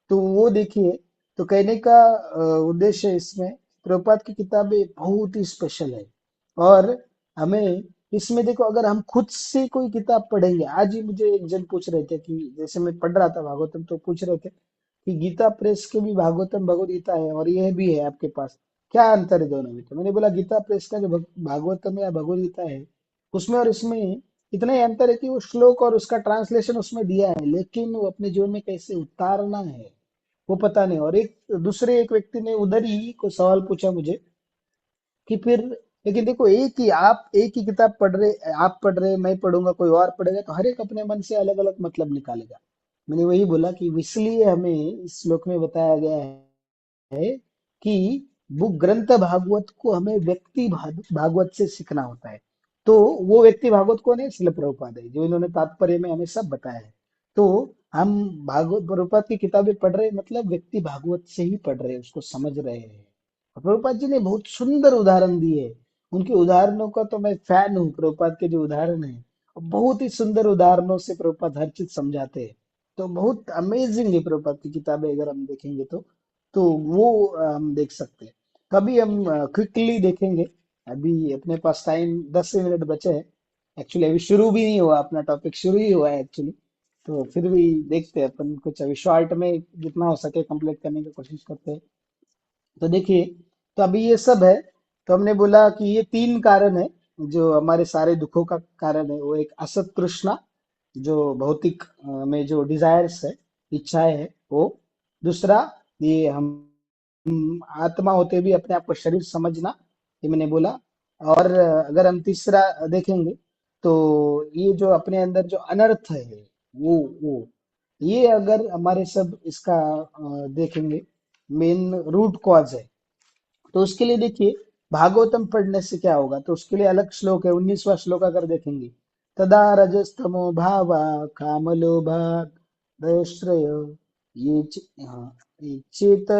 तो वो देखिए, तो कहने का उद्देश्य इसमें प्रभुपाद की किताबें बहुत ही स्पेशल है। और हमें इसमें देखो, अगर हम खुद से कोई किताब पढ़ेंगे, आज ही मुझे एक जन पूछ रहे थे कि जैसे मैं पढ़ रहा था भागवतम, तो पूछ रहे थे कि गीता प्रेस के भी भागवतम भगवद गीता है और यह भी है आपके पास, क्या अंतर है दोनों में? तो मैंने बोला गीता प्रेस का जो भागवतम या भगवद गीता है, उसमें और इसमें इतना ही अंतर है कि वो श्लोक और उसका ट्रांसलेशन उसमें दिया है, लेकिन वो अपने जीवन में कैसे उतारना है वो पता नहीं। और एक व्यक्ति ने उधर ही को सवाल पूछा मुझे कि फिर, लेकिन देखो, एक ही किताब पढ़ रहे, आप पढ़ रहे, मैं पढ़ूंगा, कोई और पढ़ेगा, तो हर एक अपने मन से अलग अलग मतलब निकालेगा। मैंने वही बोला कि इसलिए हमें इस श्लोक में बताया गया है कि वो ग्रंथ भागवत को हमें व्यक्ति भागवत से सीखना होता है। तो वो व्यक्ति भागवत कौन है? शिल प्रभुपाद है, जो इन्होंने तात्पर्य में हमें सब बताया है। तो हम भागवत प्रभुपाद की किताबें पढ़ रहे हैं, मतलब व्यक्ति भागवत से ही पढ़ रहे हैं, उसको समझ रहे हैं। और प्रभुपाद जी ने बहुत सुंदर उदाहरण दिए। उनके उदाहरणों का तो मैं फैन हूँ। प्रभुपाद के जो उदाहरण है, बहुत ही सुंदर उदाहरणों से प्रभुपाद हर चीज समझाते हैं। तो बहुत अमेजिंग है प्रभुपाद की किताबें, अगर हम देखेंगे तो वो हम देख सकते हैं। कभी हम क्विकली देखेंगे, अभी अपने पास टाइम 10 मिनट बचे हैं। एक्चुअली अभी शुरू भी नहीं हुआ, अपना टॉपिक शुरू ही हुआ है एक्चुअली। तो फिर भी देखते हैं अपन, कुछ अभी शॉर्ट में जितना हो सके कंप्लीट करने की कोशिश करते हैं। तो देखिए, तो अभी ये सब है। तो हमने बोला कि ये 3 कारण है जो हमारे सारे दुखों का कारण है। वो एक असत तृष्णा, जो भौतिक में जो डिजायर्स है, इच्छाएं है वो। दूसरा, ये हम आत्मा होते भी अपने आप को शरीर समझना, ये मैंने बोला। और अगर हम तीसरा देखेंगे, तो ये जो अपने अंदर जो अनर्थ है, वो ये अगर हमारे सब इसका देखेंगे, मेन रूट कॉज है। तो उसके लिए देखिए, भागवतम पढ़ने से क्या होगा, तो उसके लिए अलग श्लोक है, 19वां श्लोक अगर देखेंगे, तदा रजस्तमो भावा काम लोभा दयश्रय ये चेत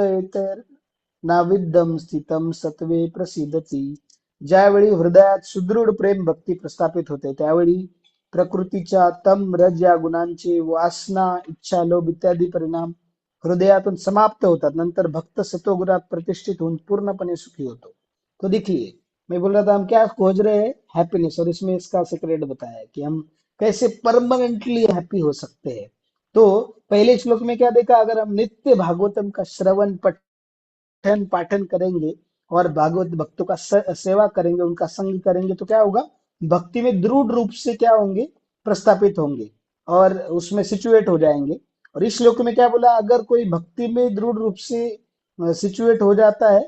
नाविद्यम स्थितम सत्वे प्रसिद्धती। ज्यावेळी हृदयात सुदृढ प्रेम भक्ती प्रस्थापित होते, त्यावेळी प्रकृतीच्या तम रज या गुणांचे वासना, इच्छा, लोभ इत्यादी परिणाम हृदयातून समाप्त होतात। नंतर भक्त सत्वगुणात प्रतिष्ठित होऊन पूर्णपणे सुखी होतो। तो देखिए, मैं बोल रहा था हम क्या खोज रहे हैं? हैप्पीनेस। और इसमें इसका सीक्रेट बताया है कि हम कैसे परमानेंटली हैप्पी हो सकते हैं। तो पहले श्लोक में क्या देखा? अगर हम नित्य भागवतम का श्रवण पठन पाठन करेंगे और भागवत भक्तों का सेवा करेंगे, उनका संग करेंगे, तो क्या होगा? भक्ति में दृढ़ रूप से क्या होंगे? प्रस्थापित होंगे और उसमें सिचुएट हो जाएंगे। और इस श्लोक में क्या बोला? अगर कोई भक्ति में दृढ़ रूप से सिचुएट हो जाता है,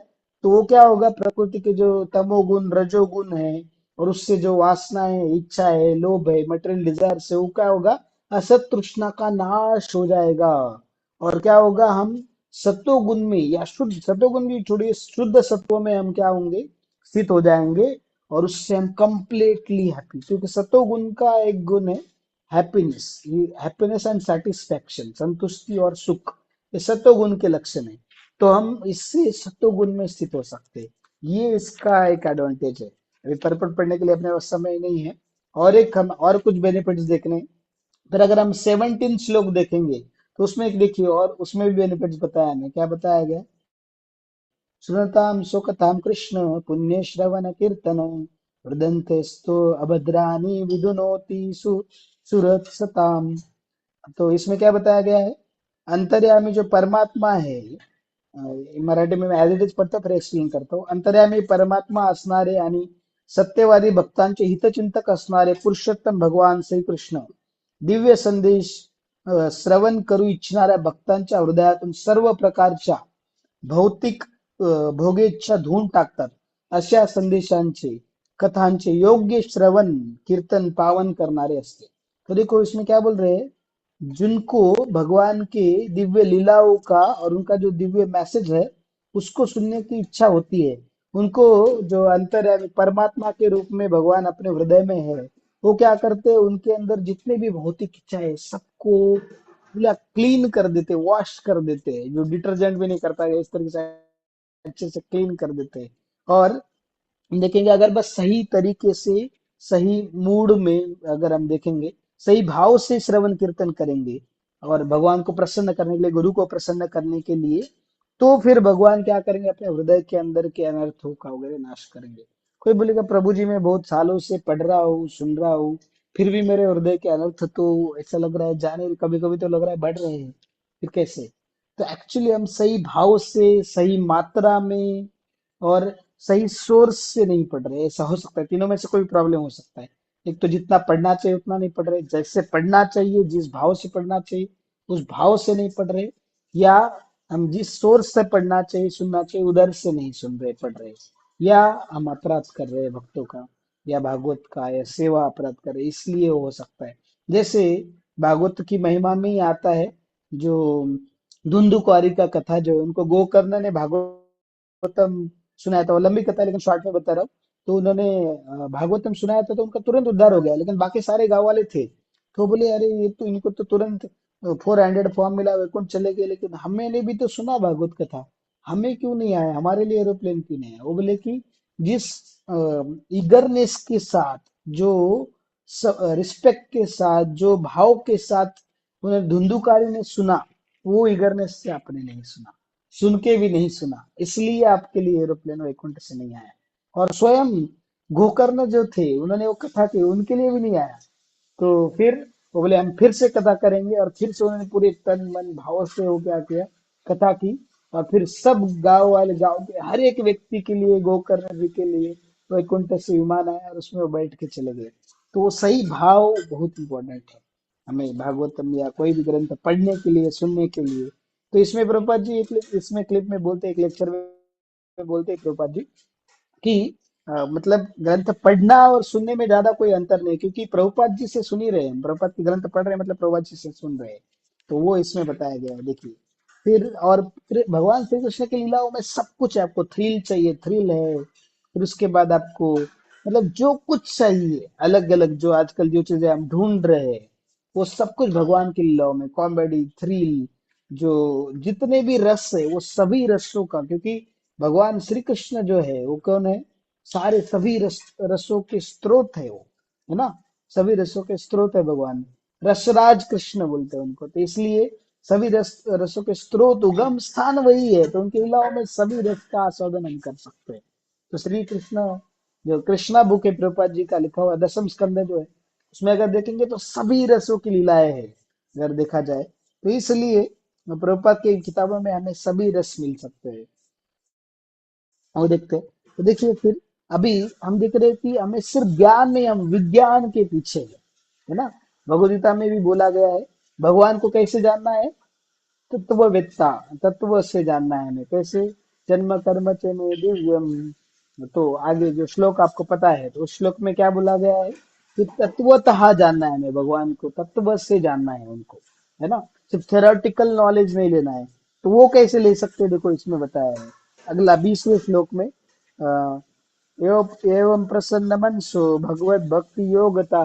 तो वो क्या होगा? प्रकृति के जो तमोगुण रजोगुण है और उससे जो वासना है, इच्छा है, लोभ है, मटेरियल डिजायर से, वो क्या होगा? असत तृष्णा का नाश हो जाएगा। और क्या होगा? हम सत्व गुण में या शुद्ध सत्व गुण भी थोड़ी शुद्ध सत्व में हम क्या होंगे? स्थित हो जाएंगे। और उससे हम कंप्लीटली हैप्पी, क्योंकि सत्व गुण का एक गुण है हैप्पीनेस। ये हैप्पीनेस एंड सेटिस्फैक्शन, संतुष्टि और सुख, ये सत्व गुण के लक्षण है। तो हम इससे सत्व गुण में स्थित हो सकते हैं। ये इसका एक एडवांटेज है। अभी पर्पट पढ़ने के लिए अपने पास समय नहीं है। और एक हम और कुछ बेनिफिट्स देखने हैं। फिर अगर हम 17 श्लोक देखेंगे, तो उसमें एक देखिए, और उसमें भी बेनिफिट्स बताया हमें। क्या बताया गया? सुनताम सुखताम कृष्ण पुण्य श्रवण कीर्तन वृदंते स्तो अभद्रानी विदुनोति सुरत सताम। तो इसमें क्या बताया गया है? अंतर्यामी जो परमात्मा है, मराठी में मैं ऍज इट इज पढ़तो, फिर एक्सप्लेन करतो। अंतर्यामी परमात्मा असणारे आणि सत्यवादी भक्तांचे हितचिंतक असणारे पुरुषोत्तम भगवान श्रीकृष्ण दिव्य संदेश श्रवण करू इच्छिणाऱ्या भक्तांच्या हृदयातून सर्व प्रकारच्या भौतिक भोगेच्छा धुवून टाकतात। अशा संदेशांचे, कथांचे योग्य श्रवण कीर्तन पावन करणारे असते। तो देखो, इसमें क्या बोल रहे हैं? जिनको भगवान के दिव्य लीलाओं का और उनका जो दिव्य मैसेज है, उसको सुनने की इच्छा होती है, उनको जो अंतर्यामी परमात्मा के रूप में भगवान अपने हृदय में है, वो क्या करते हैं? उनके अंदर जितने भी भौतिक इच्छा है, सबको पूरा क्लीन कर देते, वॉश कर देते हैं। जो डिटर्जेंट भी नहीं कर पाएगा, इस तरीके से अच्छे से क्लीन कर देते हैं। और देखेंगे, अगर बस सही तरीके से, सही मूड में अगर हम देखेंगे, सही भाव से श्रवण कीर्तन करेंगे और भगवान को प्रसन्न करने के लिए, गुरु को प्रसन्न करने के लिए, तो फिर भगवान क्या करेंगे? अपने हृदय के अंदर के अनर्थों का वगैरह नाश करेंगे। कोई बोलेगा प्रभु जी मैं बहुत सालों से पढ़ रहा हूँ, सुन रहा हूँ, फिर भी मेरे हृदय के अनर्थ तो ऐसा लग रहा है जाने, कभी कभी तो लग रहा है बढ़ रहे हैं, फिर कैसे? तो एक्चुअली हम सही भाव से, सही मात्रा में और सही सोर्स से नहीं पढ़ रहे। ऐसा हो सकता है, तीनों में से कोई प्रॉब्लम हो सकता है। एक तो जितना पढ़ना चाहिए उतना नहीं पढ़ रहे, जैसे पढ़ना चाहिए, जिस भाव से पढ़ना चाहिए उस भाव से नहीं पढ़ रहे, या हम जिस सोर्स से पढ़ना चाहिए, सुनना चाहिए, उधर से नहीं सुन रहे, पढ़ रहे, या हम अपराध कर रहे हैं भक्तों का या भागवत का, या सेवा अपराध कर रहे हैं, इसलिए हो सकता है। जैसे भागवत की महिमा में ही आता है, जो धुंधुकारी का कथा जो है, उनको गोकर्ण ने भागवतम सुनाया था। वो लंबी कथा है लेकिन शॉर्ट में बता रहा हूँ। तो उन्होंने भागवतम सुनाया था तो उनका तुरंत उद्धार हो गया, लेकिन बाकी सारे गांव वाले थे तो बोले अरे ये तो, इनको तो तुरंत 400 फॉर्म मिला, वैकुंठ चले गए, लेकिन हमने भी तो सुना भागवत कथा, हमें क्यों नहीं आया, हमारे लिए एरोप्लेन क्यों नहीं आया? वो बोले कि जिस ईगरनेस के साथ, जो रिस्पेक्ट के साथ, जो भाव के साथ उन्हें धुंधुकारी ने सुना, वो ईगरनेस से आपने नहीं सुना, सुन के भी नहीं सुना, इसलिए आपके लिए एरोप्लेन वैकुंठ से नहीं आया। और स्वयं गोकर्ण जो थे, उन्होंने वो कथा की, उनके लिए भी नहीं आया। तो फिर वो बोले हम फिर से कथा करेंगे, और फिर से उन्होंने पूरे तन मन भाव से वो क्या किया, कथा की। और फिर सब गांव वाले, गांव के हर एक व्यक्ति के लिए, गोकर्ण जी के लिए वैकुंठ से विमान आया और उसमें वो बैठ के चले गए। तो वो सही भाव बहुत इंपॉर्टेंट है हमें भागवतम या कोई भी ग्रंथ पढ़ने के लिए, सुनने के लिए। तो इसमें प्रभुपाद जी इसमें क्लिप में बोलते, एक लेक्चर में बोलते हैं प्रभुपाद जी कि मतलब ग्रंथ पढ़ना और सुनने में ज्यादा कोई अंतर नहीं, क्योंकि प्रभुपाद जी से सुन ही रहे हैं, प्रभुपाद की ग्रंथ पढ़ रहे हैं मतलब प्रभुपाद जी से सुन रहे हैं। तो वो इसमें बताया गया है, देखिए। फिर भगवान श्री कृष्ण की लीलाओं में सब कुछ है, आपको थ्रिल चाहिए, थ्रिल है। फिर उसके बाद आपको मतलब जो कुछ चाहिए, अलग अलग जो आजकल जो चीजें हम ढूंढ रहे हैं, वो सब कुछ भगवान की लीलाओं में, कॉमेडी, थ्रिल, जो जितने भी रस है वो सभी रसों का, क्योंकि भगवान श्री कृष्ण जो है वो कौन है, सारे सभी रसों के स्रोत है वो, है ना? सभी रसों के स्रोत है भगवान, रसराज कृष्ण बोलते हैं उनको। तो इसलिए सभी रसों के स्रोत, उगम स्थान वही है, तो उनकी लीलाओं में सभी रस का आस्वादन हम कर सकते हैं। तो श्री कृष्ण जो कृष्णा बुक है प्रभुपाद जी का लिखा हुआ 10वीं स्कंद जो है, उसमें अगर देखेंगे तो सभी रसों की लीलाएं है, अगर देखा जाए तो। इसलिए प्रभुपाद की किताबों में हमें सभी रस मिल सकते हैं। और देखते हैं तो देखिए, फिर अभी हम देख रहे हैं कि हमें सिर्फ ज्ञान नहीं, हम विज्ञान के पीछे है ना? भगवद गीता में भी बोला गया है, भगवान को कैसे जानना है? तत्ववेत्ता, तत्व से जानना है हमें। कैसे? जन्म कर्म च मे दिव्यम। तो आगे जो श्लोक आपको पता है, तो उस श्लोक में क्या बोला गया है कि तत्वतः जानना है हमें भगवान को, तत्व से जानना है उनको, है ना? सिर्फ थ्योरेटिकल नॉलेज नहीं लेना है। तो वो कैसे ले सकते हैं? देखो इसमें बताया है, अगला 20वें श्लोक में एवं प्रसन्न मनसो भगवत भक्ति योगता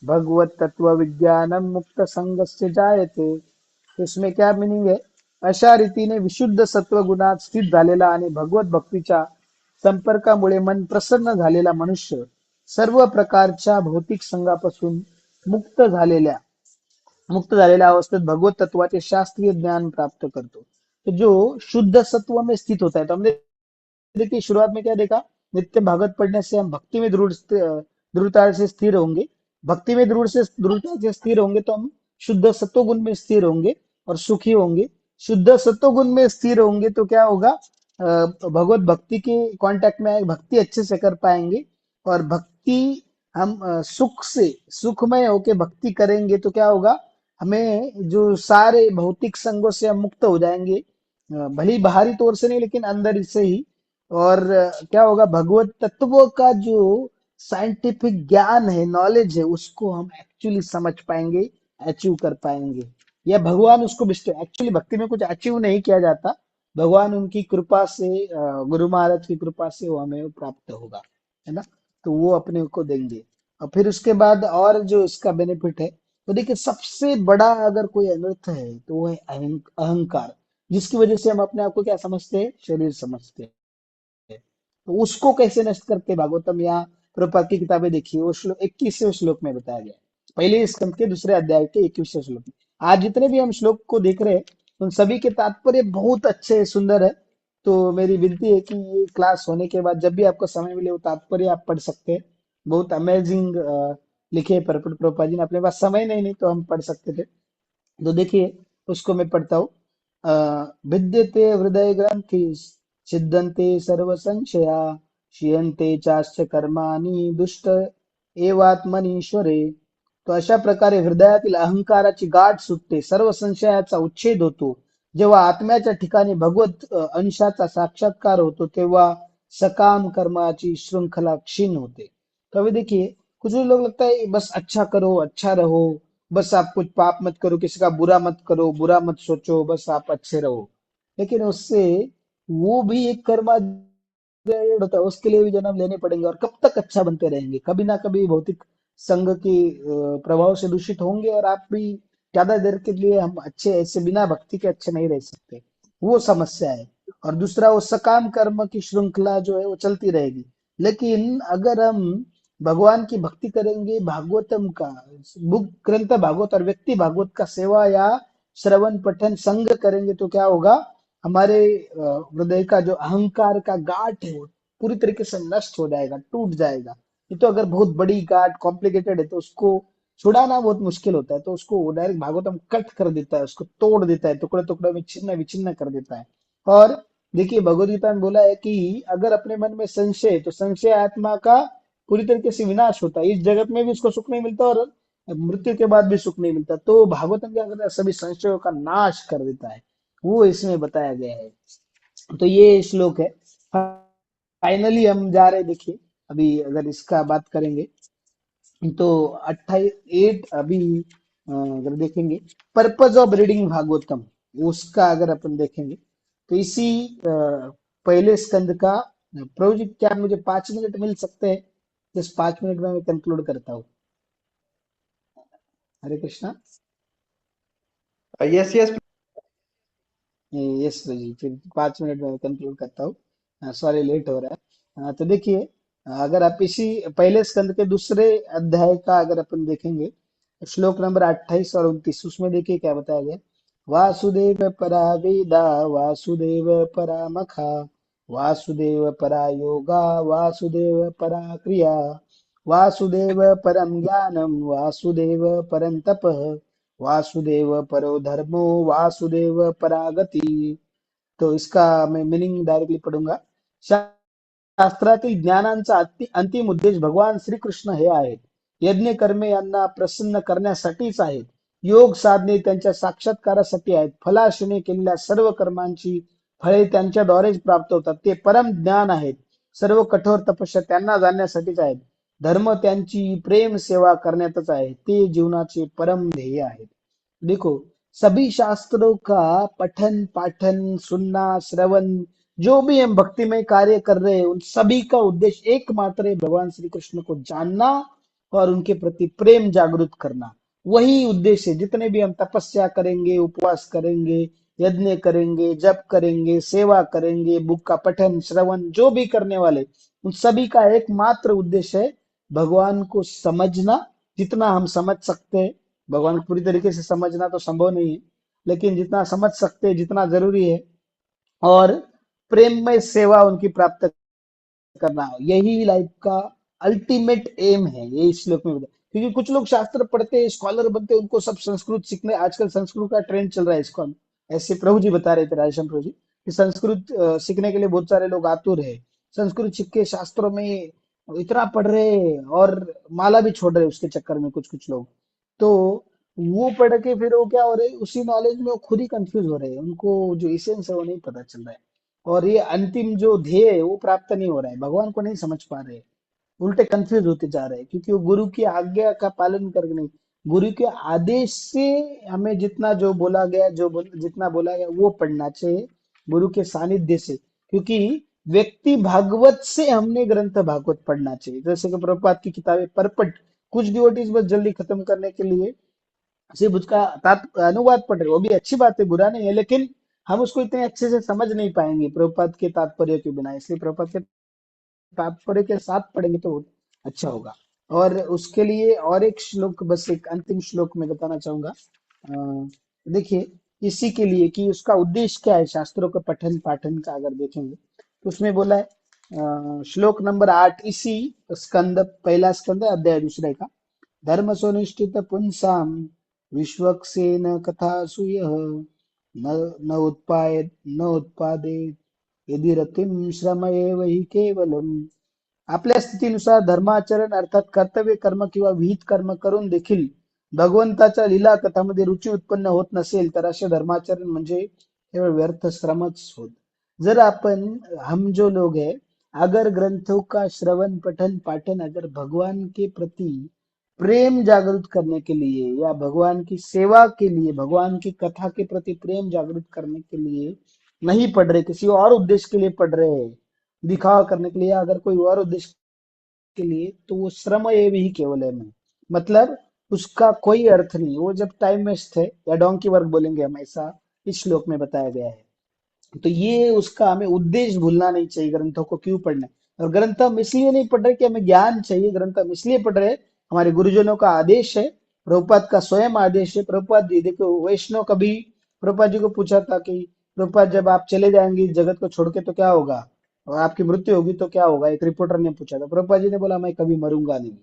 भगवत तत्व विज्ञानम मुक्त संगस्य जायते। तो इसमें क्या मीनिंग आहे? अशा रीतीने विशुद्ध सत्व गुणात स्थित झालेला आणि भगवत भक्तीच्या संपर्कामुळे मन प्रसन्न झालेला मनुष्य सर्व प्रकारच्या भौतिक संघापासून मुक्त झालेल्या मुक्त झालेल्या अवस्थेत भगवत तत्वाचे शास्त्रीय ज्ञान प्राप्त करतो। तो जो शुद्ध सत्व में स्थित होता है, तो हमने देखिए शुरुआत में क्या देखा, नित्य भागवत पढ़ने से हम भक्ति में दृढ़ता से स्थिर होंगे। भक्ति में दृढ़ता से स्थिर होंगे तो हम शुद्ध सत्व गुण में स्थिर होंगे और सुखी होंगे। शुद्ध सत्व गुण में स्थिर होंगे तो क्या होगा, भगवत भक्ति के कांटेक्ट में आए, भक्ति अच्छे से कर पाएंगे। और भक्ति हम सुख से, सुखमय होके भक्ति करेंगे तो क्या होगा, हमें जो सारे भौतिक संगों से हम मुक्त हो जाएंगे, भले ही बाहरी तौर से नहीं लेकिन अंदर से ही। और क्या होगा, भगवत तत्व का जो साइंटिफिक ज्ञान है, नॉलेज है, उसको हम एक्चुअली समझ पाएंगे, अचीव कर पाएंगे। या भगवान उसको एक्चुअली भक्ति में कुछ अचीव नहीं किया जाता, भगवान उनकी कृपा से, गुरु महाराज की कृपा से वो हमें प्राप्त होगा, है ना? तो वो अपने को देंगे। और फिर उसके बाद और जो इसका बेनिफिट है, तो देखिए सबसे बड़ा अगर कोई अनर्थ है तो वो है अहंकार, जिसकी वजह से हम अपने आप को क्या समझते हैं, शरीर समझते हैं। तो उसको कैसे नष्ट करते भागवतम या प्रभुपाद की किताबें देखिए, वो श्लोक 21वें श्लोक में बताया गया है। पहले स्कंद के दूसरे अध्याय के 21वें श्लोक में। आज जितने भी हम श्लोक को देख रहे हैं उन सभी के तात्पर्य बहुत अच्छे सुंदर है। तो मेरी विनती है कि ये क्लास होने के बाद जब भी आपको समय मिले वो तात्पर्य आप पढ़ सकते हैं। बहुत अमेजिंग लिखे प्रभुपाद जी ने। अपने पास समय नहीं तो हम पढ़ सकते थे। तो देखिए उसको मैं पढ़ता हूँ। भिद्यते हृदय ग्रंथि छिद्यन्ते सर्व संशया क्षीयन्ते चास्य कर्माणि दुष्ट एवात्मनीश्वरे। तो अशा प्रकारे हृदयातील अहंकाराची गाठ सुटते, सर्व संशयाचा उच्छेद होतो. जेव्हा आत्म्याच्या ठिकाणी भगवत अंशाचा साक्षात्कार होतो तेव्हा सकाम कर्माची श्रृंखला क्षीण होते. तो अभी देखिए कुछ लोग लगता है बस अच्छा करो, अच्छा रहो, बस आप कुछ पाप मत करो, किसी का बुरा मत करो, बुरा मत सोचो, बस आप अच्छे रहो। लेकिन उससे वो भी एक कर्माध्ययन होता है, उसके लिए भी जन्म लेने पड़ेंगे और कब तक अच्छा बनते रहेंगे? कभी ना कभी भौतिक संघ के प्रभाव से दूषित होंगे और आप भी ज्यादा देर के लिए हम अच्छे ऐसे बिना भक्ति के अच्छे नहीं रह सकते। वो समस्या है। और दूसरा वो सकाम कर्म की श्रृंखला जो है वो चलती रहेगी। लेकिन अगर हम भगवान की भक्ति करेंगे, भागवतम का बुक ग्रंथ भागवत और व्यक्ति भागवत का सेवा या श्रवण पठन संग करेंगे तो क्या होगा? हमारे हृदय का जो अहंकार का गांठ है वो पूरी तरीके से नष्ट हो जाएगा, टूट जाएगा। ये तो अगर बहुत बड़ी गांठ कॉम्प्लिकेटेड है तो उसको छुड़ाना बहुत मुश्किल होता है, तो उसको डायरेक्ट भागवतम कट कर देता है, उसको तोड़ देता है, टुकड़े टुकड़े में छिन्न विचिन्न कर देता है। और देखिए भगवद गीता में बोला है कि अगर अपने मन में संशय है, तो संशय आत्मा का पूरी तरीके से विनाश होता है। इस जगत में भी उसको सुख नहीं मिलता और मृत्यु के बाद भी सुख नहीं मिलता। तो भागवतम क्या करता है? सभी संशयों का नाश कर देता है, वो इसमें बताया गया है। तो ये श्लोक है। फाइनली हम जा रहे हैं, देखिए अभी अगर इसका बात करेंगे तो 28 अभी अगर देखेंगे पर्पज ऑफ रीडिंग भागवतम, उसका अगर अपन देखेंगे तो इसी पहले स्कंद का। प्रभु जी क्या मुझे 5 मिनट मिल सकते हैं? जिस 5 मिनट में मैं कंक्लूड करता हूँ। Hare Krishna. Yes yes. Yes Prabhu ji, फिर 5 मिनट में कंक्लूड करता हूँ। सॉरी लेट हो रहा है। तो देखिए अगर आप इसी पहले स्कंद के दूसरे अध्याय का अगर अपन देखेंगे श्लोक नंबर 28 और 29, उसमें देखिए क्या बताया गया। वासुदेव परा वेदा वासुदेव परा मखा वासुदेव परा योगा वासुदेव परा क्रिया वासुदेव परम ज्ञानम वासुदेव परम तपः वासुदेव परो धर्मो वासुदेव परागति। तो इसका मैं मीनिंग डायरेक्टली पढ़ूंगा। शास्त्रातील ज्ञानांचा अंतिम उद्देश भगवान श्रीकृष्ण हे आहेत. यज्ञ कर्मे यांना प्रसन्न करण्यासाठीच आहेत. योग साधने त्यांच्या साक्षात्कारासाठी आहेत. फलाशने केलेल्या सर्व कर्मांची फळे त्यांच्याद्वारेच प्राप्त होतात. ते परम ज्ञान आहेत. सर्व कठोर तपस्या त्यांना जाणण्यासाठीच आहेत. धर्म त्यांची प्रेम सेवा करण्यातच आहे. ते जीवनाचे परम ध्येय आहेत. देखो सभी शास्त्रों का पठन पाठन सुनना श्रवण, जो भी हम भक्ति में कार्य कर रहे हैं उन सभी का उद्देश्य एकमात्र है, भगवान श्री कृष्ण को जानना और उनके प्रति प्रेम जागृत करना। वही उद्देश्य है। जितने भी हम तपस्या करेंगे, उपवास करेंगे, यज्ञ करेंगे, जप करेंगे, सेवा करेंगे, बुक का पठन श्रवण जो भी करने वाले, उन सभी का एकमात्र उद्देश्य है भगवान को समझना जितना हम समझ सकते हैं। भगवान को पूरी तरीके से समझना तो संभव नहीं है, लेकिन जितना समझ सकते हैं जितना जरूरी है, और प्रेम में सेवा उनकी प्राप्त करना, यही लाइफ का अल्टीमेट एम है। ये इस श्लोक में बताया। क्योंकि कुछ लोग शास्त्र पढ़ते हैं, स्कॉलर बनते हैं, उनको सब संस्कृत सीखने, आजकल संस्कृत का ट्रेंड चल रहा है इसको। ऐसे प्रभु जी बता रहे थे, राजेश्याम प्रभु जी, कि संस्कृत सीखने के लिए बहुत सारे लोग आतुर है। संस्कृत सीख के शास्त्रों में इतना पढ़ रहे हैं और माला भी छोड़ रहे हैं उसके चक्कर में कुछ कुछ लोग। तो वो पढ़ के फिर वो क्या हो रहे हैं, उसी नॉलेज में वो खुद ही कंफ्यूज हो रहे हैं, उनको जो इसेंस है वो नहीं पता चल रहा है। और ये अंतिम जो ध्येय है वो प्राप्त नहीं हो रहा है, भगवान को नहीं समझ पा रहे हैं, उल्टे कंफ्यूज होते जा रहे हैं। क्योंकि वो गुरु की आज्ञा का पालन करके नहीं, गुरु के आदेश से हमें जितना जो बोला गया, जितना बोला गया वो पढ़ना चाहिए, गुरु के सानिध्य से। क्योंकि व्यक्ति भागवत से हमने ग्रंथ भागवत पढ़ना चाहिए। जैसे कि प्रभुपाद की किताबें परपट, कुछ डिवोटीज बस जल्दी खत्म करने के लिए सिर्फ उसका अनुवाद पढ़ रहे, वो भी अच्छी बात है, बुरा नहीं है, लेकिन हम उसको इतने अच्छे से समझ नहीं पाएंगे प्रभुपाद के तात्पर्य के बिना। इसलिए प्रभुपाद के तात्पर्य के साथ पढ़ेंगे तो अच्छा होगा। और उसके लिए और एक श्लोक, बस एक अंतिम श्लोक में बताना चाहूंगा। देखिए इसी के लिए कि उसका उद्देश्य क्या है, शास्त्रों का पठन पाठन का अगर देखेंगे तो उसमें बोला है श्लोक नंबर 8 इसी स्कंद, पहला स्कंद अध्याय दूसरे का, धर्म सुनिष्ठित पुंसाम विश्वक्सेन कथा सुयः न उत्पादे यदि रतिम श्रम एव हि केवलम। आपल्या स्थितीनुसार धर्माचरण अर्थात कर्तव्य कर्म किंवा विहित कर्म करून देखील भगवंताच्या लीला कथामध्ये रुची उत्पन्न होत नसेल तर असे धर्माचरण म्हणजे केवळ व्यर्थ श्रमच होत। जर आपण हम जो लोग हैं अगर ग्रंथों का श्रवण पठन पाठन अगर भगवान के प्रति प्रेम जागृत करने के लिए या भगवान की सेवा के लिए, भगवान की कथा के प्रति प्रेम जागृत करने के लिए नहीं पढ़ रहे, किसी और उद्देश्य के लिए पढ़ रहे हैं, दिखावा करने के लिए, अगर कोई और उद्देश्य के लिए, तो वो श्रम एव ही केवल है में, मतलब उसका कोई अर्थ नहीं, वो जब टाइम वेस्ट है या डोंकी वर्क बोलेंगे हम, ऐसा इस श्लोक में बताया गया है। तो ये उसका हमें उद्देश्य भूलना नहीं चाहिए, ग्रंथों को क्यों पढ़ना है। और ग्रंथ हम इसलिए नहीं पढ़ रहे कि हमें ज्ञान चाहिए, ग्रंथ हम इसलिए पढ़ रहे, हमारे गुरुजनों का आदेश है, प्रभुपाद का स्वयं आदेश है। प्रभुपाद जी देखो, वैष्णव कभी प्रभुपाद जी को पूछा था कि प्रभुपाद जब आप चले जाएंगे इस जगत को छोड़ के तो क्या होगा, और आपकी मृत्यु होगी तो क्या होगा, एक रिपोर्टर ने पूछा था। प्रभुपाद जी ने बोला मैं कभी मरूंगा नहीं।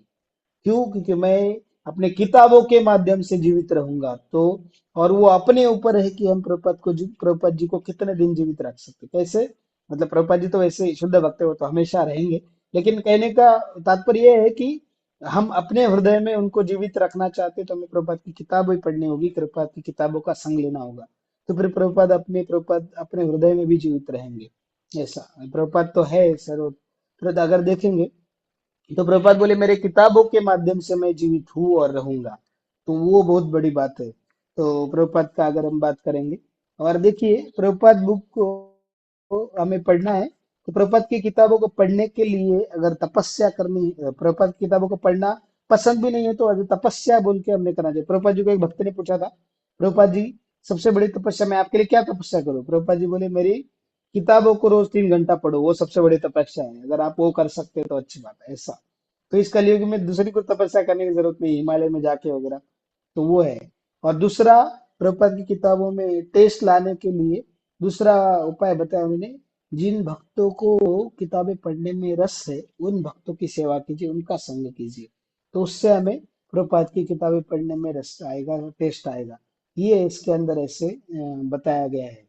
क्यों? क्योंकि मैं अपने किताबों के माध्यम से जीवित रहूंगा। तो और वो अपने ऊपर है कि हम प्रभुपाद जी को कितने दिन जीवित रख सकते, कैसे, मतलब प्रभुपाद जी तो वैसे शुद्ध भक्त है, वो तो हमेशा रहेंगे, लेकिन कहने का तात्पर्य यह है कि हम अपने हृदय में उनको जीवित रखना चाहते तो हमें प्रभुपाद की किताबें पढ़नी होगी, प्रभुपाद की किताबों का संग लेना होगा, तो फिर प्रभुपाद अपने हृदय में भी जीवित रहेंगे। ऐसा प्रभुपाद तो है सर्व, तो अगर देखेंगे तो प्रभुपाद बोले मेरे किताबों के माध्यम से मैं जीवित हूँ और रहूंगा, तो वो बहुत बड़ी बात है। तो प्रभुपाद का अगर हम बात करेंगे, और देखिए प्रभुपाद बुक को हमें पढ़ना है, तो प्रभुपाद की किताबों को पढ़ने के लिए अगर तपस्या करनी, प्रभुपाद की किताबों को पढ़ना पसंद भी नहीं है तो अगर तपस्या बोल के हमने करना चाहिए। प्रभुपाद जी को एक भक्त ने पूछा था, प्रभुपाद जी सबसे बड़ी तपस्या मैं आपके लिए क्या तपस्या करूं? प्रभुपाद जी बोले मेरी किताबों को रोज 3 घंटा पढ़ो, वो सबसे बड़ी तपस्या है, अगर आप वो कर सकते हैं तो अच्छी बात है। ऐसा तो इस कलयुग में दूसरी कोई तपस्या करने की जरूरत नहीं, हिमालय में जाके वगैरह, तो वो है। और दूसरा प्रभुपाद की किताबों में टेस्ट लाने के लिए दूसरा उपाय बताया उन्होंने, जिन भक्तों को किताबें पढ़ने में रस है उन भक्तों की सेवा कीजिए, उनका संग कीजिए, तो उससे हमें प्रभुपाद की किताबें पढ़ने में रस आएगा, टेस्ट आएगा। ये इसके अंदर ऐसे बताया गया है।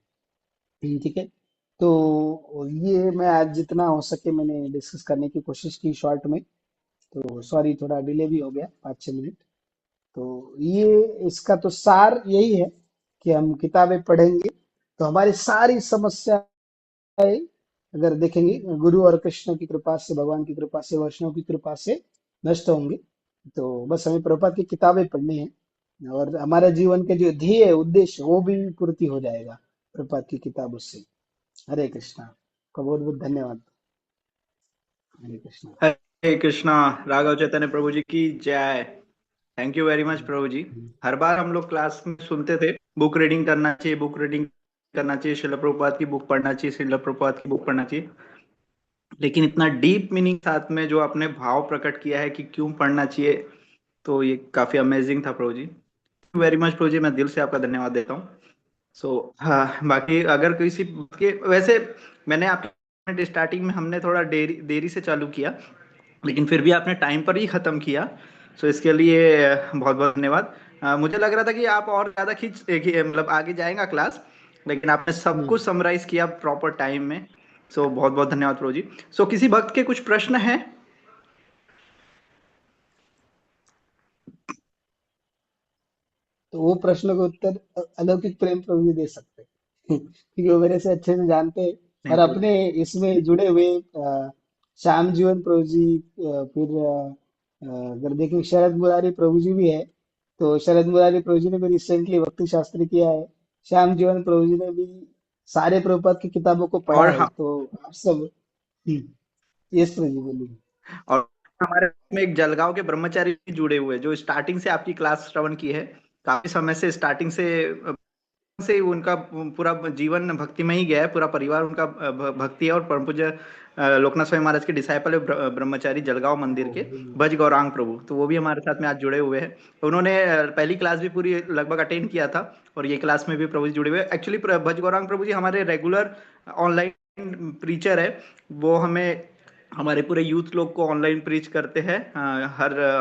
ठीक है, तो ये मैं आज जितना हो सके मैंने डिस्कस करने की कोशिश की शॉर्ट में, तो सॉरी थोड़ा डिले भी हो गया 5-6 मिनट। तो ये इसका तो सार यही है कि हम किताबें पढ़ेंगे तो हमारी सारी समस्याएं अगर देखेंगे गुरु और कृष्ण की कृपा से, भगवान की कृपा से, वैष्णव की कृपा से नष्ट होंगे। तो बस हमें प्रभुपाद की किताबें पढ़नी है और हमारे जीवन के जो ध्येय उद्देश्य वो भी पूर्ति हो जाएगा प्रभुपाद की किताबों से। हरे कृष्णा का बहुत बहुत धन्यवाद। हरे कृष्णा। हरे कृष्णा। राघव चैतन्य प्रभु जी की जय। Thank you very much Prabhu जी। हर बार हम लोग क्लास में सुनते थे बुक रीडिंग करना चाहिए, बुक रीडिंग करना चाहिए, श्रील प्रभुपाद की बुक पढ़ना चाहिए, श्रील प्रभुपाद की बुक पढ़ना चाहिए, लेकिन इतना डीप मीनिंग साथ में जो आपने भाव प्रकट किया है कि क्यों पढ़ना चाहिए, तो ये काफी अमेजिंग था प्रभु जी। वेरी मच प्रभु जी, मैं दिल से आपका धन्यवाद देता हूँ। हाँ, बाकी अगर किसी के, वैसे मैंने आपके स्टार्टिंग में हमने थोड़ा देरी से चालू किया, लेकिन फिर भी आपने टाइम पर ही खत्म किया, सो इसके लिए बहुत बहुत धन्यवाद। मुझे लग रहा था कि आप और ज्यादा मतलब आगे जाएगा क्लास, लेकिन आपने सब कुछ समराइज किया प्रॉपर टाइम में, सो बहुत बहुत धन्यवाद प्रभु जी। सो किसी भक्त के कुछ प्रश्न हैं? तो वो प्रश्न का उत्तर अलौकिक प्रेम प्रभु जी दे सकते हैं क्योंकि वो मेरे से अच्छे से जानते हैं और अपने इसमें जुड़े हुए श्याम जीवन प्रभु जी, फिर अगर देखें शरद मुरारी प्रभु जी भी है, तो शरद मुरारी प्रभु जी ने भी रिसेंटली भक्ति शास्त्र किया है, श्याम जीवन प्रभु जी ने भी सारे प्रभुपाद की किताबों को पढ़ा है। तो आप सब यस प्रभु जी बोलिए। और हमारे में एक जलगांव के ब्रह्मचारी भी जुड़े हुए जो स्टार्टिंग से आपकी क्लास श्रवण की है, काफी समय से स्टार्टिंग से से उनका पूरा जीवन भक्ति में ही गया है, पूरा परिवार उनका भक्ति है, और परम पूज्य लोकनाथ स्वामी महाराज के डिसाइपल है, ब्रह्मचारी जलगांव मंदिर के भज गौरांग प्रभु, तो वो भी हमारे साथ में आज जुड़े हुए हैं। उन्होंने पहली क्लास भी पूरी लगभग अटेंड किया था, और ये क्लास में भी प्रभु जी जुड़े हुए हैं। एक्चुअली भज गौरांग प्रभु जी हमारे रेगुलर ऑनलाइन प्रीचर है, वो हमें हमारे पूरे यूथ लोग को ऑनलाइन प्रीच करते हैं।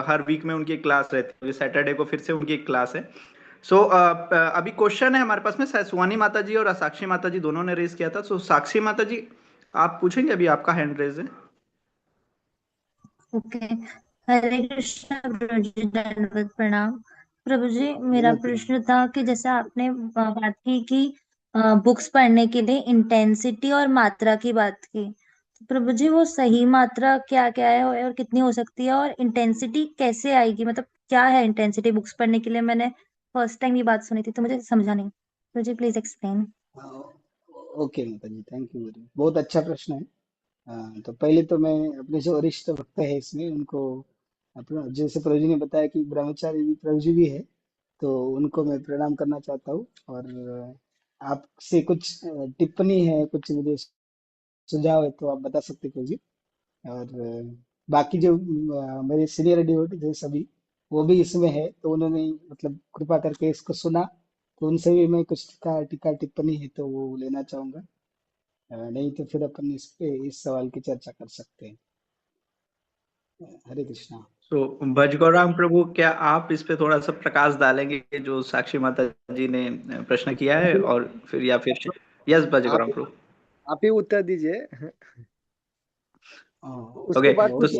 हर वीक में उनकी क्लास रहती है, सैटरडे को फिर से उनकी क्लास है। सो अभी क्वेश्चन है हमारे पास में, सुहानी माता जी और साक्षी माता जी दोनों ने रेज किया था। सो साक्षी माता जी आप पूछेंगे, अभी आपका हैंड रेज है। ओके। हरे कृष्णा प्रभु जी, दंडवत प्रणाम। प्रभु जी, मेरा प्रश्न था कि जैसे आपने बात की कि बुक्स पढ़ने के लिए इंटेंसिटी और मात्रा की बात की, तो प्रभु जी वो सही मात्रा क्या क्या है और कितनी हो सकती है, और इंटेंसिटी कैसे आएगी, मतलब क्या है इंटेंसिटी बुक्स पढ़ने के लिए? मैंने फर्स्ट टाइम ये बात सुनी थी तो मुझे समझा नहीं। प्रभु जी प्लीज एक्सप्लेन। ओके माता जी, थैंक यू, बहुत अच्छा प्रश्न है। तो पहले तो मैं अपने जो वरिष्ठ भक्त है इसमें उनको, अपना जैसे प्रभु जी ने बताया कि ब्रह्मचारी भी प्रभु जी भी है, तो उनको मैं प्रणाम करना चाहता हूँ। और आपसे कुछ टिप्पणी है, कुछ मुझे सुझाव है तो आप बता सकते हैं प्रभु जी। और बाकी जो मेरे सीनियर डिवोटी थे सभी, वो भी इसमें है, तो उन्होंने मतलब कृपा करके इसको सुना, तो उनसे भी मैं कुछ टीका टीका टिप्पणी है तो वो लेना चाहूंगा। नहीं तो फिर अपन इस पे इस सवाल की चर्चा कर सकते हैं। हरे कृष्णा। सो भज गौरांग प्रभु, क्या आप इस पे थोड़ा सा प्रकाश डालेंगे जो साक्षी माता जी ने प्रश्न किया है, और फिर या फिर यस भज आप गौरांग प्रभु। आप ही उत्तर दीजिए। उसके ओके बाद तो कुछ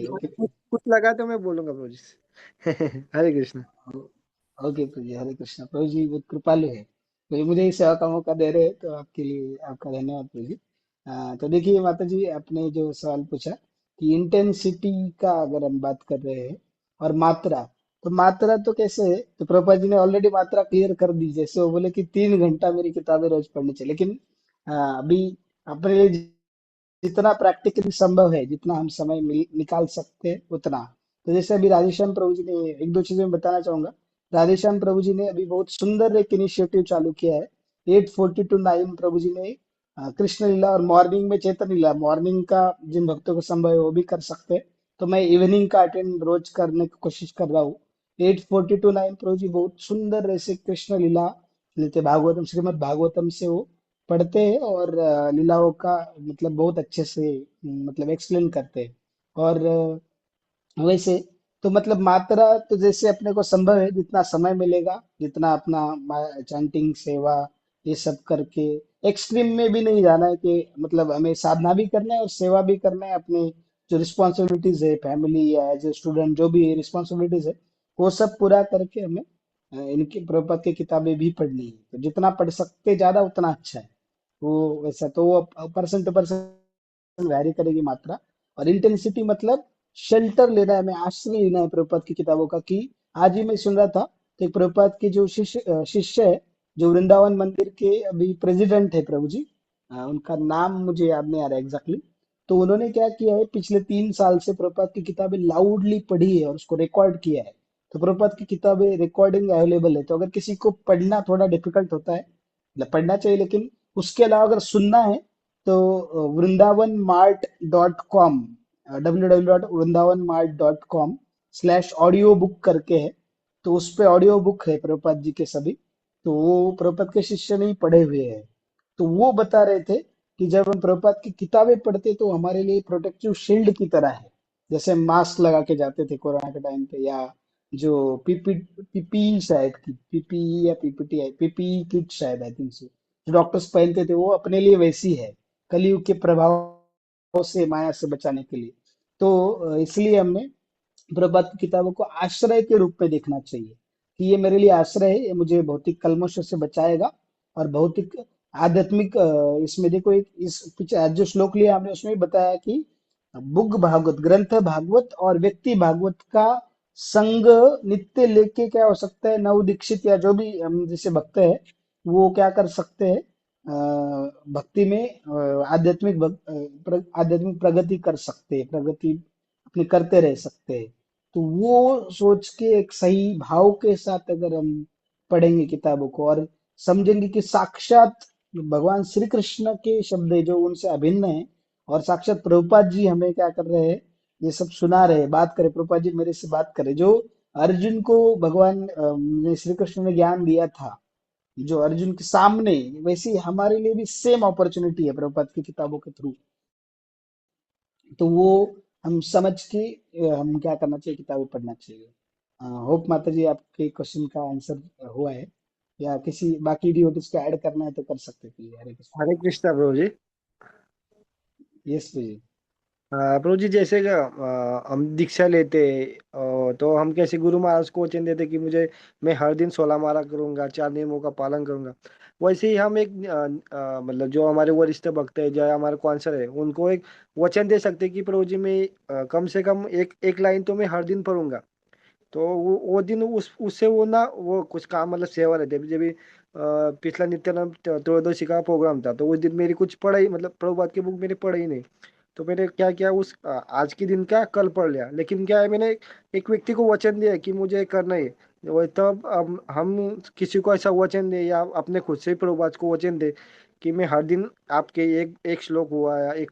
कुछ लगा तो मैं बोलूंगा प्रभु जी से। हरे कृष्णा। ओके प्रभु जी, हरे कृष्णा। प्रभु जी बहुत कृपालु है, तो ये मुझे इस सेवा का मौका दे रहे हैं, तो आपके लिए आपका धन्यवाद प्रभु जी। तो देखिए माता जी, आपने जो सवाल पूछा कि इंटेंसिटी का अगर हम बात कर रहे हैं और मात्रा, तो मात्रा तो कैसे है, तो प्रभुपाद जी ने ऑलरेडी मात्रा क्लियर कर दी। जैसे वो बोले कि 3 घंटा मेरी किताबें रोज पढ़नी चाहिए, लेकिन अभी अपने लिए जितना प्रैक्टिकली संभव है, जितना हम समय निकाल सकते हैं उतना। तो जैसे अभी राधेश्याम प्रभु जी ने एक दो चीजें बताना चाहूंगा। राधेश्याम प्रभु जी ने अभी बहुत सुंदर एक इनिशिएटिव चालू किया है। 8:40 to 9 प्रभु जी ने कृष्ण लीला, और मॉर्निंग में चैतन्य लीला, मॉर्निंग का जिन भक्तों को संभव है वो भी कर सकते हैं, तो मैं इवनिंग का अटेंड रोज करने की कोशिश कर रहा हूँ। 8:40 to 9 प्रभु जी बहुत सुंदर ऐसे कृष्ण लीला लेते, भागवतम, श्रीमद् भागवतम से वो पढ़ते हैं, और लीलाओं का मतलब बहुत अच्छे से मतलब एक्सप्लेन करते हैं। और वैसे तो मतलब मात्रा तो जैसे अपने को संभव है, जितना समय मिलेगा, जितना अपना चैंटिंग सेवा ये सब करके, एक्सट्रीम में भी नहीं जाना है कि मतलब हमें साधना भी करना है और सेवा भी करना है। अपने जो रिस्पॉन्सिबिलिटीज है, फैमिली या एज ए स्टूडेंट जो भी रिस्पॉन्सिबिलिटीज है, वो सब पूरा करके हमें इनकी प्रभुपाद की किताबें भी पढ़नी है। तो जितना पढ़ सकते ज्यादा उतना अच्छा है। वो वैसा तो वो पर्सन टू पर्सन वैरी करेगी मात्रा। और इंटेंसिटी मतलब शेल्टर लेना है, हमें आश्रय लेना है प्रभुपाद की किताबों का। कि आज ही मैं सुन रहा था, तो एक प्रभुपाद के जो शिष्य है, जो वृंदावन मंदिर के अभी प्रेसिडेंट है प्रभु जी, उनका नाम मुझे याद नहीं आ रहा एग्जैक्टली। तो उन्होंने क्या किया है, पिछले 3 साल से प्रभुपाद की किताबें लाउडली पढ़ी है और उसको रिकॉर्ड किया है। तो प्रभुपाद की किताबें रिकॉर्डिंग अवेलेबल है, तो अगर किसी को पढ़ना थोड़ा डिफिकल्ट होता है, मतलब पढ़ना चाहिए, लेकिन उसके अलावा अगर सुनना है तो वृंदावन मार्ट.com, www.vrindavanmart.com/ऑडियो बुक करके है, तो उस पे ऑडियो बुक है प्रभुपाद जी के सभी। तो वो प्रभुपाद के शिष्य ने ही पढ़े हुए हैं। तो वो बता रहे थे कि जब हम प्रभुपाद की किताबें पढ़ते तो हमारे लिए प्रोटेक्टिव शील्ड की तरह है। जैसे हम मास्क लगा के जाते थे कोरोना के टाइम पे, या जो पीपी शायद की पीपीई या पीपीटी पीपीई किट शायद, आई थिंक सो, जो डॉक्टर्स पहनते थे, वो अपने लिए वैसी है, कलयुग के प्रभाव से, माया से बचाने के लिए। तो इसलिए हमने प्रभात की किताबों को आश्रय के रूप में देखना चाहिए, कि ये मेरे लिए आश्रय है, ये मुझे भौतिक कलमशों से बचाएगा। और भौतिक आध्यात्मिक इसमें देखो, एक इस पीछे आज जो श्लोक लिया हमने उसमें भी बताया कि बुक भागवत, ग्रंथ भागवत और व्यक्ति भागवत का संग नित्य लेके क्या हो सकता है, नव दीक्षित या जो भी हम जैसे भक्त है, वो क्या कर सकते हैं, भक्ति में आध्यात्मिक प्रगति कर सकते हैं, प्रगति अपनी करते रह सकते हैं। तो वो सोच के एक सही भाव के साथ अगर हम पढ़ेंगे किताबों को, और समझेंगे कि साक्षात भगवान श्री कृष्ण के शब्द है जो उनसे अभिन्न है, और साक्षात प्रभुपाद जी हमें क्या कर रहे हैं, ये सब सुना रहे हैं, बात करे, प्रभुपाद जी मेरे से बात करे, जो अर्जुन को भगवान ने श्री कृष्ण ने ज्ञान दिया था जो अर्जुन के सामने, वैसे ही हमारे लिए भी सेम अपॉर्चुनिटी है प्रभुपाद की किताबों के थ्रू। तो वो हम समझ के हम क्या करना चाहिए, किताबें पढ़ना चाहिए। होप माता जी आपके क्वेश्चन का आंसर हुआ है, या किसी बाकी डिवोटीज को ऐड करना है तो कर सकते हैं please. Hare Krishna. Hare Krishna Prabhu ji. Yes please. Prabhu ji जैसे कि, हम दीक्षा लेते हैं, तो हम कैसे गुरु महाराज को वचन देते कि मुझे मैं हर दिन 16 माला करूंगा, 4 नियमों का पालन करूंगा। वैसे ही हम एक मतलब जो हमारे वरिष्ठ भक्त है, जो हमारे कौंसलर है, उनको एक वचन दे सकते हैं कि प्रभु जी मैं कम से कम एक एक लाइन तो मैं हर दिन पढ़ूंगा। तो वो दिन उससे वो ना वो कुछ काम मतलब सेवा रहती है। जब भी पिछला नित्यानंद त्रयोदशी का प्रोग्राम था, तो उस दिन मेरी कुछ पढ़ाई मतलब प्रभुपाद की बुक मैंने पढ़ी नहीं। तो मैंने क्या किया, उस आज के दिन का कल पढ़ लिया। लेकिन क्या है, मैंने एक व्यक्ति को वचन दिया कि मुझे ये करना है। वो तब हम किसी को ऐसा वचन दे, या अपने खुद से ही प्रभुपाद को वचन दे कि मैं हर दिन आपके एक एक श्लोक हुआ, या एक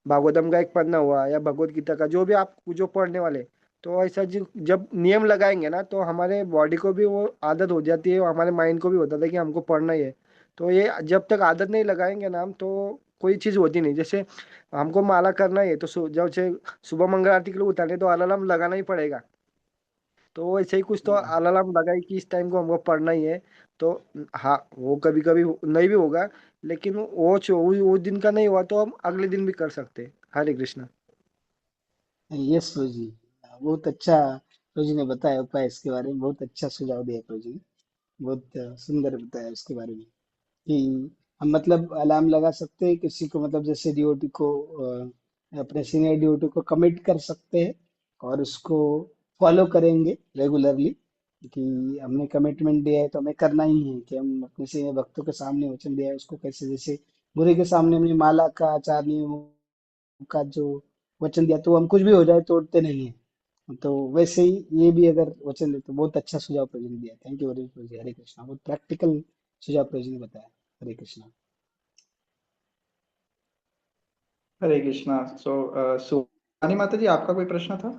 भागवतम का एक पन्ना हुआ, या भगवत गीता का जो भी आप जो पढ़ने वाले। तो ऐसा जब नियम लगाएंगे ना, तो हमारे बॉडी को भी वो आदत हो जाती है, और हमारे माइंड को भी होता है कि हमको पढ़ना ही है। तो ये जब तक आदत नहीं लगाएंगे ना हम, तो कोई चीज़ होती नहीं। जैसे हमको माला करना ही है, तो जब से सुबह मंगल आरती के लिए उठाने, तो अलार्म लगाना ही पड़ेगा। तो ऐसे ही कुछ तो अलार्म लगाए कि इस टाइम को हमको पढ़ना ही है। तो हाँ, वो कभी कभी नहीं भी होगा, लेकिन वो दिन का नहीं हुआ तो हम अगले दिन भी कर सकते हैं। हरे कृष्णा। यस प्रभु जी। बहुत अच्छा प्रभु जी ने बताया उपाय, इसके बारे में बहुत अच्छा सुझाव दिया प्रभु जी ने। बहुत सुंदर बताया उसके बारे में कि हम मतलब अलार्म लगा सकते हैं किसी को, मतलब जैसे डीओटी को अपने सीनियर डीओटी को कमिट कर सकते हैं, और उसको फॉलो करेंगे रेगुलरली, कि हमने कमिटमेंट दिया है तो हमें करना ही है, कि हम अपने सीनियर भक्तों के सामने वचन दिया है उसको कैसे, जैसे गुरु के सामने हमने माला का, 4 नियमों का जो वचन दिया, तो हम कुछ भी हो जाए तोड़ते नहीं है। तो वैसे ही ये भी अगर वचन दे, तो बहुत अच्छा सुझाव प्रभु जी ने दिया। Thank you very much. Hare Krishna. बहुत प्रैक्टिकल सुझाव प्रभु जी ने बताया। हरे कृष्णा। हरे कृष्णा। सुहानी माता जी, आपका कोई प्रश्न था?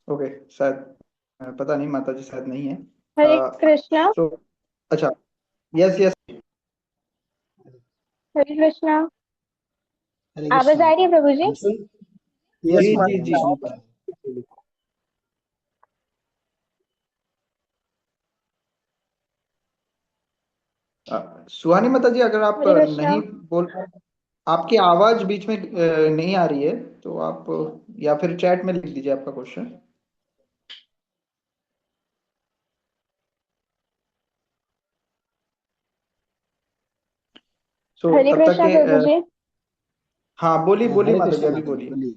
ओके, शायद पता नहीं, माता जी शायद नहीं है। हरे कृष्णा। सो अच्छा, यस यस। हरे कृष्णा। हरे आवाज कृष्णा। आ रही है प्रभु जी? हम सुन, यस यस जी माता जी जी, हम जी। सुन पा रहे हैं। सुहानी माता जी, अगर आप हरे कृष्णा। नहीं बोल पा रहे, आपकी आवाज बीच में नहीं आ रही है, तो आप या फिर चैट में लिख दीजिए आपका क्वेश्चन। सो हरे तब तक कृष्णा के प्रभु जी। हाँ, बोलिए बोलिए हरे माता जी, कृष्णा अभी माता जी, बोलिए। बोलिए।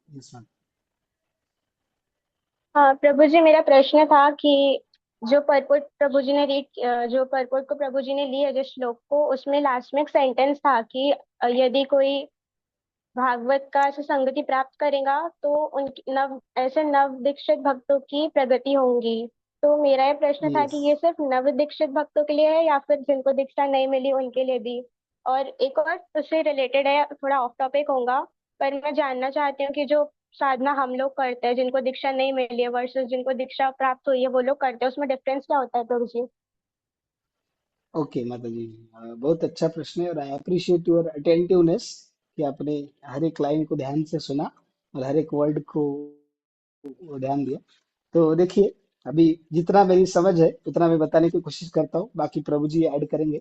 यस माता। हाँ प्रभु जी, मेरा प्रश्न था कि जो परपोट प्रभु जी ने जो परपोट को प्रभु जी ने लिया जो श्लोक को, उसमें लास्ट में एक सेंटेंस था कि यदि कोई भागवत का से संगति प्राप्त करेगा तो उनकी नव ऐसे नव दीक्षित भक्तों की प्रगति होंगी। तो मेरा ये प्रश्न था यस। कि ये सिर्फ नव दीक्षित भक्तों के लिए है या फिर जिनको दीक्षा नहीं मिली उनके लिए भी? और एक और उससे रिलेटेड है, थोड़ा ऑफ टॉपिक होगा, पर मैं जानना चाहती हूँ कि जो साधना हम लोग करते हैं जिनको दीक्षा नहीं मिली है वर्सेस जिनको दीक्षा प्राप्त हुई है वो लोग करते हैं, उसमें डिफरेंस क्या होता है प्रभु जी? ओके माता जी। बहुत अच्छा प्रश्न है, और आई अप्रिशिएट योर अटेंटिवनेस, कि आपने हर एक लाइन को ध्यान से सुना और हर एक वर्ड को ध्यान दिया। तो देखिए, अभी जितना मेरी समझ है उतना मैं बताने की कोशिश करता हूँ, बाकी प्रभु जी ऐड करेंगे।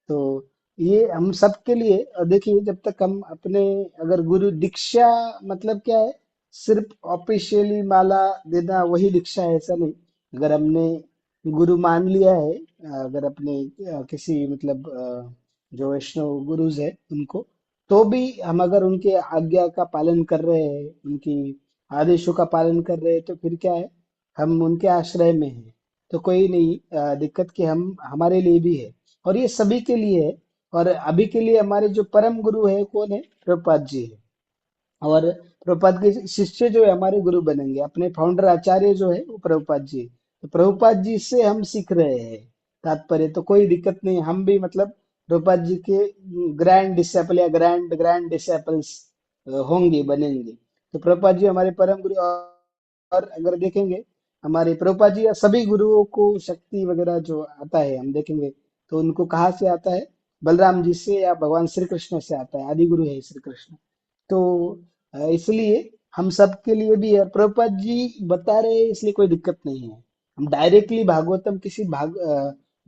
तो ये हम सब के लिए, देखिए जब तक हम अपने, अगर गुरु दीक्षा मतलब क्या है, सिर्फ ऑफिशियली माला देना वही दीक्षा है ऐसा नहीं। अगर हमने गुरु मान लिया है, अगर अपने किसी मतलब जो वैष्णव गुरुज है उनको, तो भी हम अगर उनके आज्ञा का पालन कर रहे हैं, उनकी आदेशों का पालन कर रहे हैं, तो फिर क्या है, हम उनके आश्रय में हैं। तो कोई नहीं दिक्कत, कि हम हमारे लिए भी है, और ये सभी के लिए है। और अभी के लिए हमारे जो परम गुरु है कौन है? प्रभुपाद जी है। और प्रभुपाद के शिष्य जो है हमारे गुरु बनेंगे, अपने फाउंडर आचार्य जो है वो प्रभुपाद जी है। तो प्रभुपाद जी से हम सीख रहे हैं, तात्पर्य तो कोई दिक्कत नहीं, हम भी मतलब प्रभुपाद जी के ग्रैंड डिसेपल या ग्रैंड ग्रैंड डिसेपल्स होंगे, बनेंगे। तो प्रभुपाद जी हमारे परम गुरु। और अगर देखेंगे हमारे प्रभुपाद जी या सभी गुरुओं को शक्ति वगैरह जो आता है हम देखेंगे, तो उनको कहाँ से आता है? बलराम जी से या भगवान श्री कृष्ण से आता है, आदि गुरु है श्री कृष्ण। तो इसलिए हम सब के लिए भी है, प्रभुपाद जी बता रहे हैं इसलिए कोई दिक्कत नहीं है। हम डायरेक्टली भागवतम किसी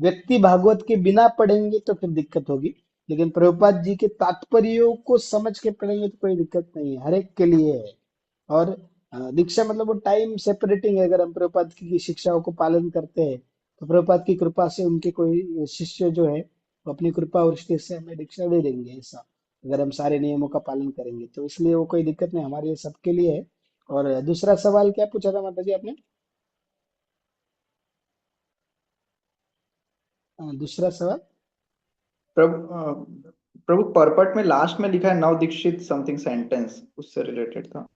व्यक्ति भागवत के बिना पढ़ेंगे तो फिर दिक्कत होगी, लेकिन प्रभुपाद जी के तात्पर्यों को समझ के पढ़ेंगे तो कोई दिक्कत नहीं है, हर एक के लिए है। और दीक्षा मतलब वो टाइम सेपरेटिंग है। अगर हम प्रभुपाद की शिक्षाओं को पालन करते हैं तो प्रभुपाद की कृपा से उनके कोई शिष्य जो है वो अपनी कृपा और दृष्टि से हमें दीक्षा दे देंगे, ऐसा अगर हम सारे नियमों का पालन करेंगे तो। इसलिए वो कोई दिक्कत नहीं, हमारे सबके लिए है। और दूसरा सवाल क्या पूछा था माता जी आपने? दूसरा सवाल। प्रभु परपट में लास्ट में लिखा है नव दीक्षित समथिंग सेंटेंस, उससे रिलेटेड था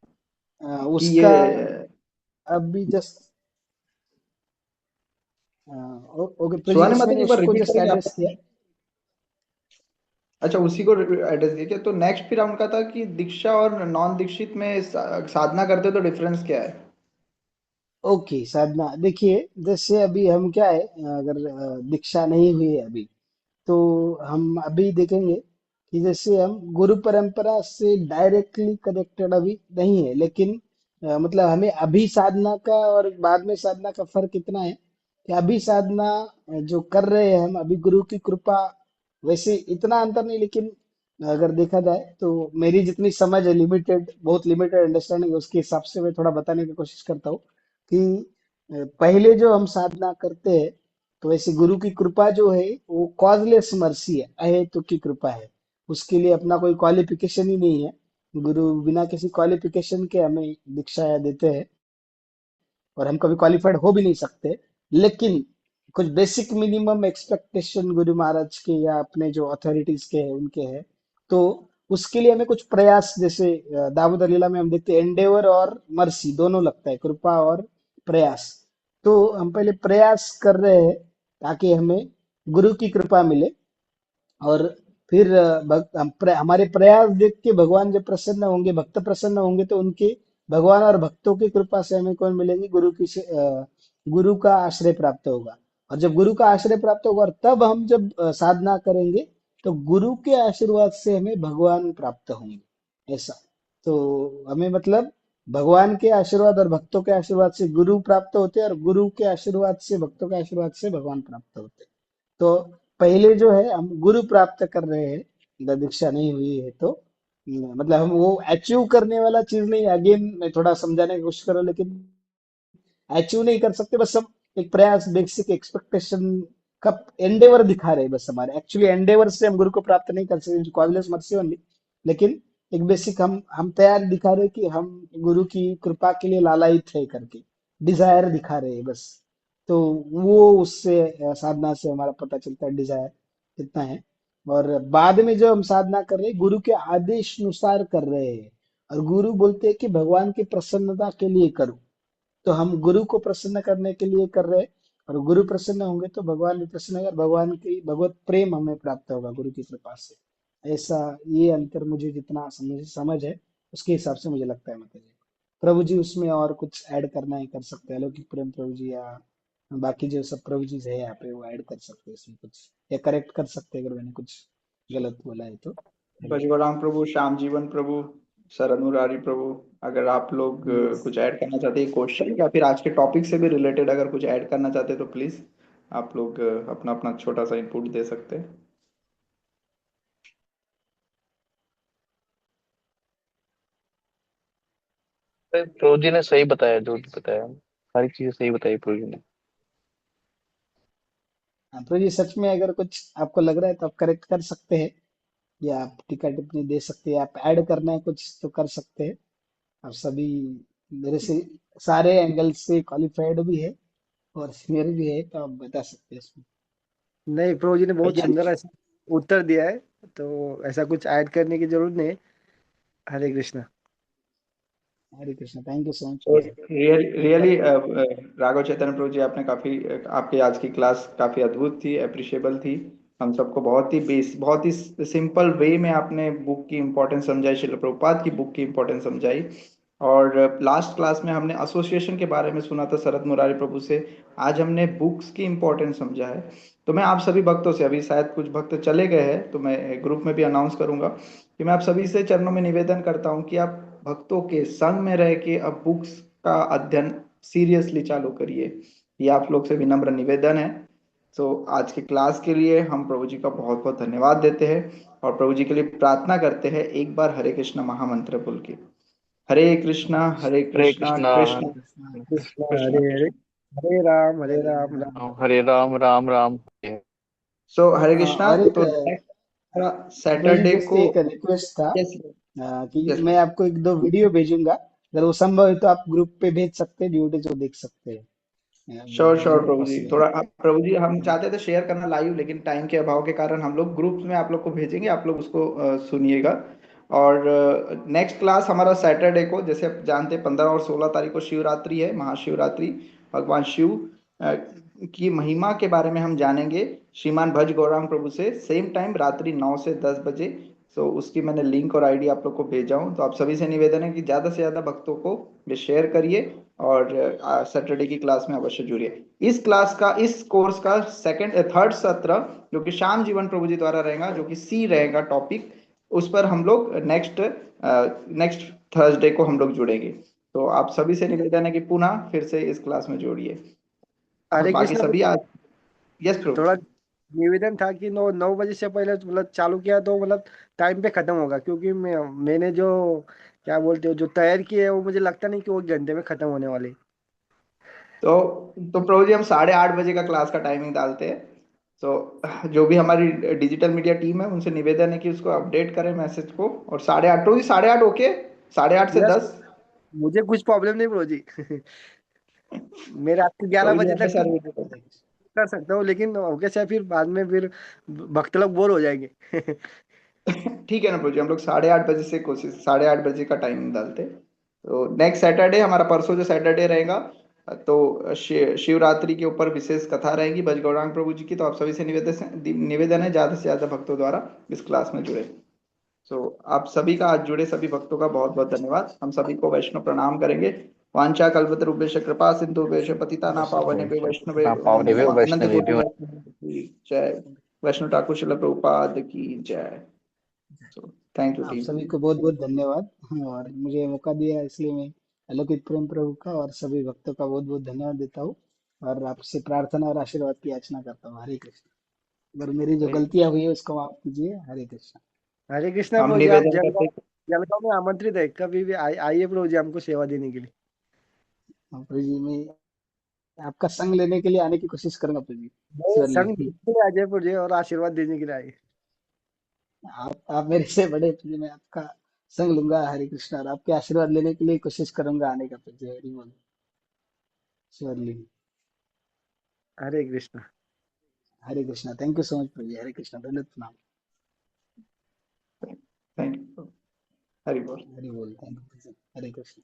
कि ये उसका अभी जस्ट ओके प्रजी, सुहाने इस माता जी मैंने एक बार उसको रिपीट जस्ट करेंगे एड्रेस आप? किया। अच्छा, उसी को एड्रेस दिया क्या? तो नेक्स्ट फिर उनका था कि दीक्षा और नॉन दीक्षित में साधना करते हो तो डिफरेंस क्या है? ओके, साधना देखिए, जैसे अभी हम क्या है, अगर दीक्षा नहीं हुई है अभी, तो हम अभी देखेंगे कि जैसे हम गुरु परंपरा से डायरेक्टली कनेक्टेड अभी नहीं है, लेकिन मतलब हमें अभी साधना का और बाद में साधना का फर्क इतना है कि अभी साधना जो कर रहे हैं हम अभी गुरु की कृपा, वैसे इतना अंतर नहीं, लेकिन अगर देखा जाए तो मेरी जितनी समझ है, लिमिटेड, बहुत लिमिटेड अंडरस्टैंडिंग है, उसके हिसाब से मैं थोड़ा बताने की कोशिश करता हूँ कि पहले जो हम साधना करते हैं तो वैसे गुरु की कृपा जो है वो कॉजलेस मर्सी है, अहेतु की कृपा है। उसके लिए अपना कोई क्वालिफिकेशन ही नहीं है। गुरु बिना किसी क्वालिफिकेशन के हमें दीक्षा देते हैं और हम कभी क्वालिफाइड हो भी नहीं सकते। लेकिन कुछ basic minimum expectation Guru Maharaj के या अपने जो अथॉरिटीज के हैं उनके हैं, तो उसके लिए हमें कुछ प्रयास, जैसे दाऊद अलीला में हम देखते हैं एंडेवर और मर्सी दोनों लगता है, कृपा और प्रयास। तो हम पहले प्रयास कर रहे हैं ताकि हमें गुरु की कृपा मिले। और फिर हमारे प्रयास देख के भगवान जब प्रसन्न होंगे, भक्त प्रसन्न होंगे, तो उनके भगवान और भक्तों की कृपा से हमें कौन मिलेंगे? गुरु का आश्रय प्राप्त होगा। और जब गुरु का आश्रय प्राप्त होगा और तब हम जब साधना करेंगे तो गुरु के आशीर्वाद से हमें भगवान प्राप्त होंगे, ऐसा। तो हमें मतलब भगवान के आशीर्वाद और भक्तों के आशीर्वाद से गुरु प्राप्त होते हैं और गुरु के आशीर्वाद से, भक्तों के आशीर्वाद से भगवान प्राप्त होते हैं। तो पहले जो है हम गुरु प्राप्त कर रहे हैं, अगर दीक्षा नहीं हुई है तो मतलब हम वो अचीव करने वाला चीज नहीं, अगेन मैं थोड़ा समझाने की कोशिश कर रहा हूं, लेकिन अचीव नहीं कर सकते, बस हम एक प्रयास, बेसिक एक्सपेक्टेशन का एंडेवर दिखा रहे हैं बस। हमारे एक्चुअली एंडेवर से हम गुरु को प्राप्त नहीं कर सकते, कॉलेज मर्सी ओनली, लेकिन एक बेसिक हम तैयार दिखा रहे हैं कि हम गुरु की कृपा के लिए लालायित है करके, डिजायर दिखा रहे हैं बस। तो वो उससे साधना से हमारा पता चलता है डिजायर कितना है। और बाद में जो हम साधना कर रहे हैं गुरु के आदेश अनुसार कर रहे हैं, और गुरु बोलते हैं कि भगवान की प्रसन्नता के लिए करो, तो हम गुरु को प्रसन्न करने के लिए कर रहे हैं। और गुरु प्रसन्न होंगे तो भगवान भी प्रसन्न होगा, भगवान की भगवत प्रेम हमें प्राप्त होगा गुरु की कृपा से। ऐसा ये अंतर मुझे जितना समझ है उसके हिसाब से मुझे लगता है। मतलब प्रभु जी उसमें और कुछ ऐड करना है कर सकते हैं, अलौकिक प्रेम प्रभु जी या बाकी जो सब प्रभु जी है यहाँ पे वो ऐड कर सकते हैं इसमें कुछ, या करेक्ट कर सकते हैं अगर मैंने कुछ गलत बोला है तो। बजगौराम प्रभु, श्याम जीवन प्रभु, शरण मुरारी प्रभु, अगर आप लोग Yes. कुछ ऐड करना चाहते हैं क्वेश्चन या फिर आज के टॉपिक से भी रिलेटेड अगर कुछ ऐड करना चाहते हैं तो प्लीज आप लोग अपना अपना छोटा सा इनपुट दे सकते हैं। प्रभु जी ने सही बताया, जो भी बताया सारी चीजें सही बताई प्रभु जी ने। हाँ, प्रभु जी सच में अगर कुछ आपको लग रहा है तो आप करेक्ट कर सकते हैं, या आप टीका टिप्पणी दे सकते हैं, आप ऐड करना है कुछ तो कर सकते हैं। आप सभी मेरे से सारे एंगल से क्वालिफाइड भी है और सीनियर भी है, तो आप बता सकते हैं इसमें। नहीं, प्रभु जी ने बहुत भैया सुंदर ऐसा उत्तर दिया है, तो ऐसा कुछ ऐड करने की जरूरत नहीं है। Hare Krishna. Hare Krishna, thank you so much तो प्रभु। रियली राघव चैतन्य प्रभु जी, आपने काफी आपकी आज की क्लास काफी अद्भुत थी, अप्रिशिएबल थी। हम सबको बहुत ही सिंपल वे में आपने बुक की इम्पोर्टेंस समझाई, श्रील प्रभुपाद की बुक की इम्पोर्टेंस समझाई। और लास्ट क्लास में हमने एसोसिएशन के बारे में सुना था शरद मुरारी प्रभु से। आज हमने बुक्स की इम्पोर्टेंस समझा है। तो मैं आप सभी भक्तों से, अभी शायद कुछ भक्त चले गए हैं तो मैं ग्रुप में भी अनाउंस करूंगा कि मैं आप सभी से चरणों में निवेदन करता हूं कि आप भक्तों के संग में रह के अब बुक्स का अध्ययन सीरियसली चालू करिए। ये आप लोग से विनम्र निवेदन है। तो आज की क्लास के लिए हम प्रभु जी का बहुत बहुत धन्यवाद देते हैं और प्रभु जी के लिए प्रार्थना करते हैं। एक बार हरे कृष्ण महामंत्र बोल के, हरे कृष्णा हरे हरे कृष्णा कृष्णा कृष्ण कृष्णा, कृष्णा कृष्ण हरे हरे, कृष्ण हरे हरे राम राम राम। हरे राम राम राम हरे। सो हरे कृष्णा। और एक तो नेक्स्ट प्रभु जी सैटरडे जस्ट को, एक रिक्वेस्ट था, यस कि यस मैं आपको एक दो वीडियो भेजूंगा, अगर वो संभव है तो आप ग्रुप पे भेज सकते हैं, ड्यूटी जो देख सकते हैं, श्योर श्योर जिनको प्रभु जी, पॉसिबल थोड़ा है। प्रभु जी हम चाहते थे शेयर करना लाइव, लेकिन टाइम के अभाव के कारण हम लोग ग्रुप में आप लोग को भेजेंगे, आप लोग उसको सुनिएगा। और नेक्स्ट क्लास हमारा सैटरडे को, जैसे आप जानते हैं 15 और 16 तारीख को शिवरात्रि है, महाशिवरात्रि। भगवान शिव अ, की महिमा के बारे में हम जानेंगे श्रीमान भज गौरांग प्रभु से, सेम टाइम रात्रि 9 से 10 बजे। सो उसकी मैंने लिंक और आईडी आप लोग को भेजा हूँ। तो आप सभी से निवेदन है कि ज़्यादा से ज़्यादा भक्तों को ये शेयर करिए और सैटरडे की क्लास में अवश्य जुड़िए। इस क्लास का, इस कोर्स का थर्ड सत्र जो कि श्याम जीवन प्रभु जी द्वारा रहेगा, जो कि सी रहेगा टॉपिक, उस पर हम लोग नेक्स्ट थर्सडे को हम लोग जुड़ेंगे। तो आप सभी से निवेदन है कि पुनः फिर से इस क्लास में जोड़िए। और हरे बाकी कृष्णा। सभी आज, यस प्रभु। थोड़ा निवेदन था कि 9 बजे से पहले मतलब चालू किया तो मतलब टाइम पे खत्म होगा, क्योंकि मैंने जो क्या बोलते हो जो तैयार की है वो मुझे लगता नहीं कि वो 1 घंटे में खत्म होने वाली। तो प्रभु जी हम 8:30 बजे का क्लास का टाइमिंग डालते हैं। तो जो भी हमारी डिजिटल मीडिया टीम है उनसे निवेदन है कि उसको अपडेट करें मैसेज को। और 8:30, तो 8:30 ओके, 8:30 से यस, 10। मुझे कुछ प्रॉब्लम नहीं ब्रो जी। मैं रात के 11 प्रभु जी बजे तक हमेशा भी ready रहते हैं। कर सकता हूँ, लेकिन ओके से फिर बाद में फिर भक्त लोग बोर हो जाएंगे। ठीक है ना प्रभु जी, हम लोग 8:30 बजे से कोशिश, 8:30 बजे का टाइमिंग डालते हैं। तो नेक्स्ट सैटरडे, हमारा परसों जो सैटरडे रहेगा, तो शिवरात्रि के ऊपर विशेष कथा रहेगी बज गौरांग प्रभु जी की। तो आप सभी से निवेदन है ज्यादा से ज्यादा भक्तों द्वारा इस क्लास में जुड़े। सो आप सभी का, आज जुड़े सभी भक्तों का बहुत बहुत धन्यवाद। हम सभी को वैष्णव प्रणाम करेंगे। वांछा कल्पतरुभ्यश्च कृपा सिंधु पतितानां पावनेभ्यो ना वैष्णवेभ्यो नमो पावने नमः। अनंत कोटि वैष्णव। वैष्णव की जय। वैष्णव ठाकुर शिल प्रभुपाद की जय। सो थैंक यू आप टीम। सभी को बहुत बहुत धन्यवाद, और मुझे मौका दिया इसलिए मैं अलौकिक प्रेम प्रभु का और सभी भक्तों का बहुत बहुत धन्यवाद देता हूँ, और आपसे प्रार्थना और आशीर्वाद की याचना करता हूँ। हरे कृष्ण। अगर मेरी जो गलतियां हुई है उसको माफ कीजिए। हरे कृष्ण। हरे कृष्णा हम प्रभु जी, आप निवेदन जलगांव, करते जलगांव में आमंत्रित है, कभी भी आइए प्रभु जी हमको सेवा देने के लिए। हाँ, प्रभु जी, मैं आपका संग लेने के लिए आने की कोशिश करूंगा प्रभु जी। मैं श्योरली। संग बिल्कुल आ जाए प्रभु जी, और आशीर्वाद देने के लिए आइए। आप मेरे से बड़े प्रभु जी, मैं आपका संग लूंगा। हरे कृष्ण। और आपके आशीर्वाद लेने के लिए कोशिश करूंगा आने का प्रभु जी। हरि बोल। Surely. Hare Krishna. Hare Krishna, thank you so much Prabhu ji. Hare Krishna, धन्यवाद, प्रणाम। Thank you. हरि बोल। हरि बोल, थैंक यू। हरे कृष्ण।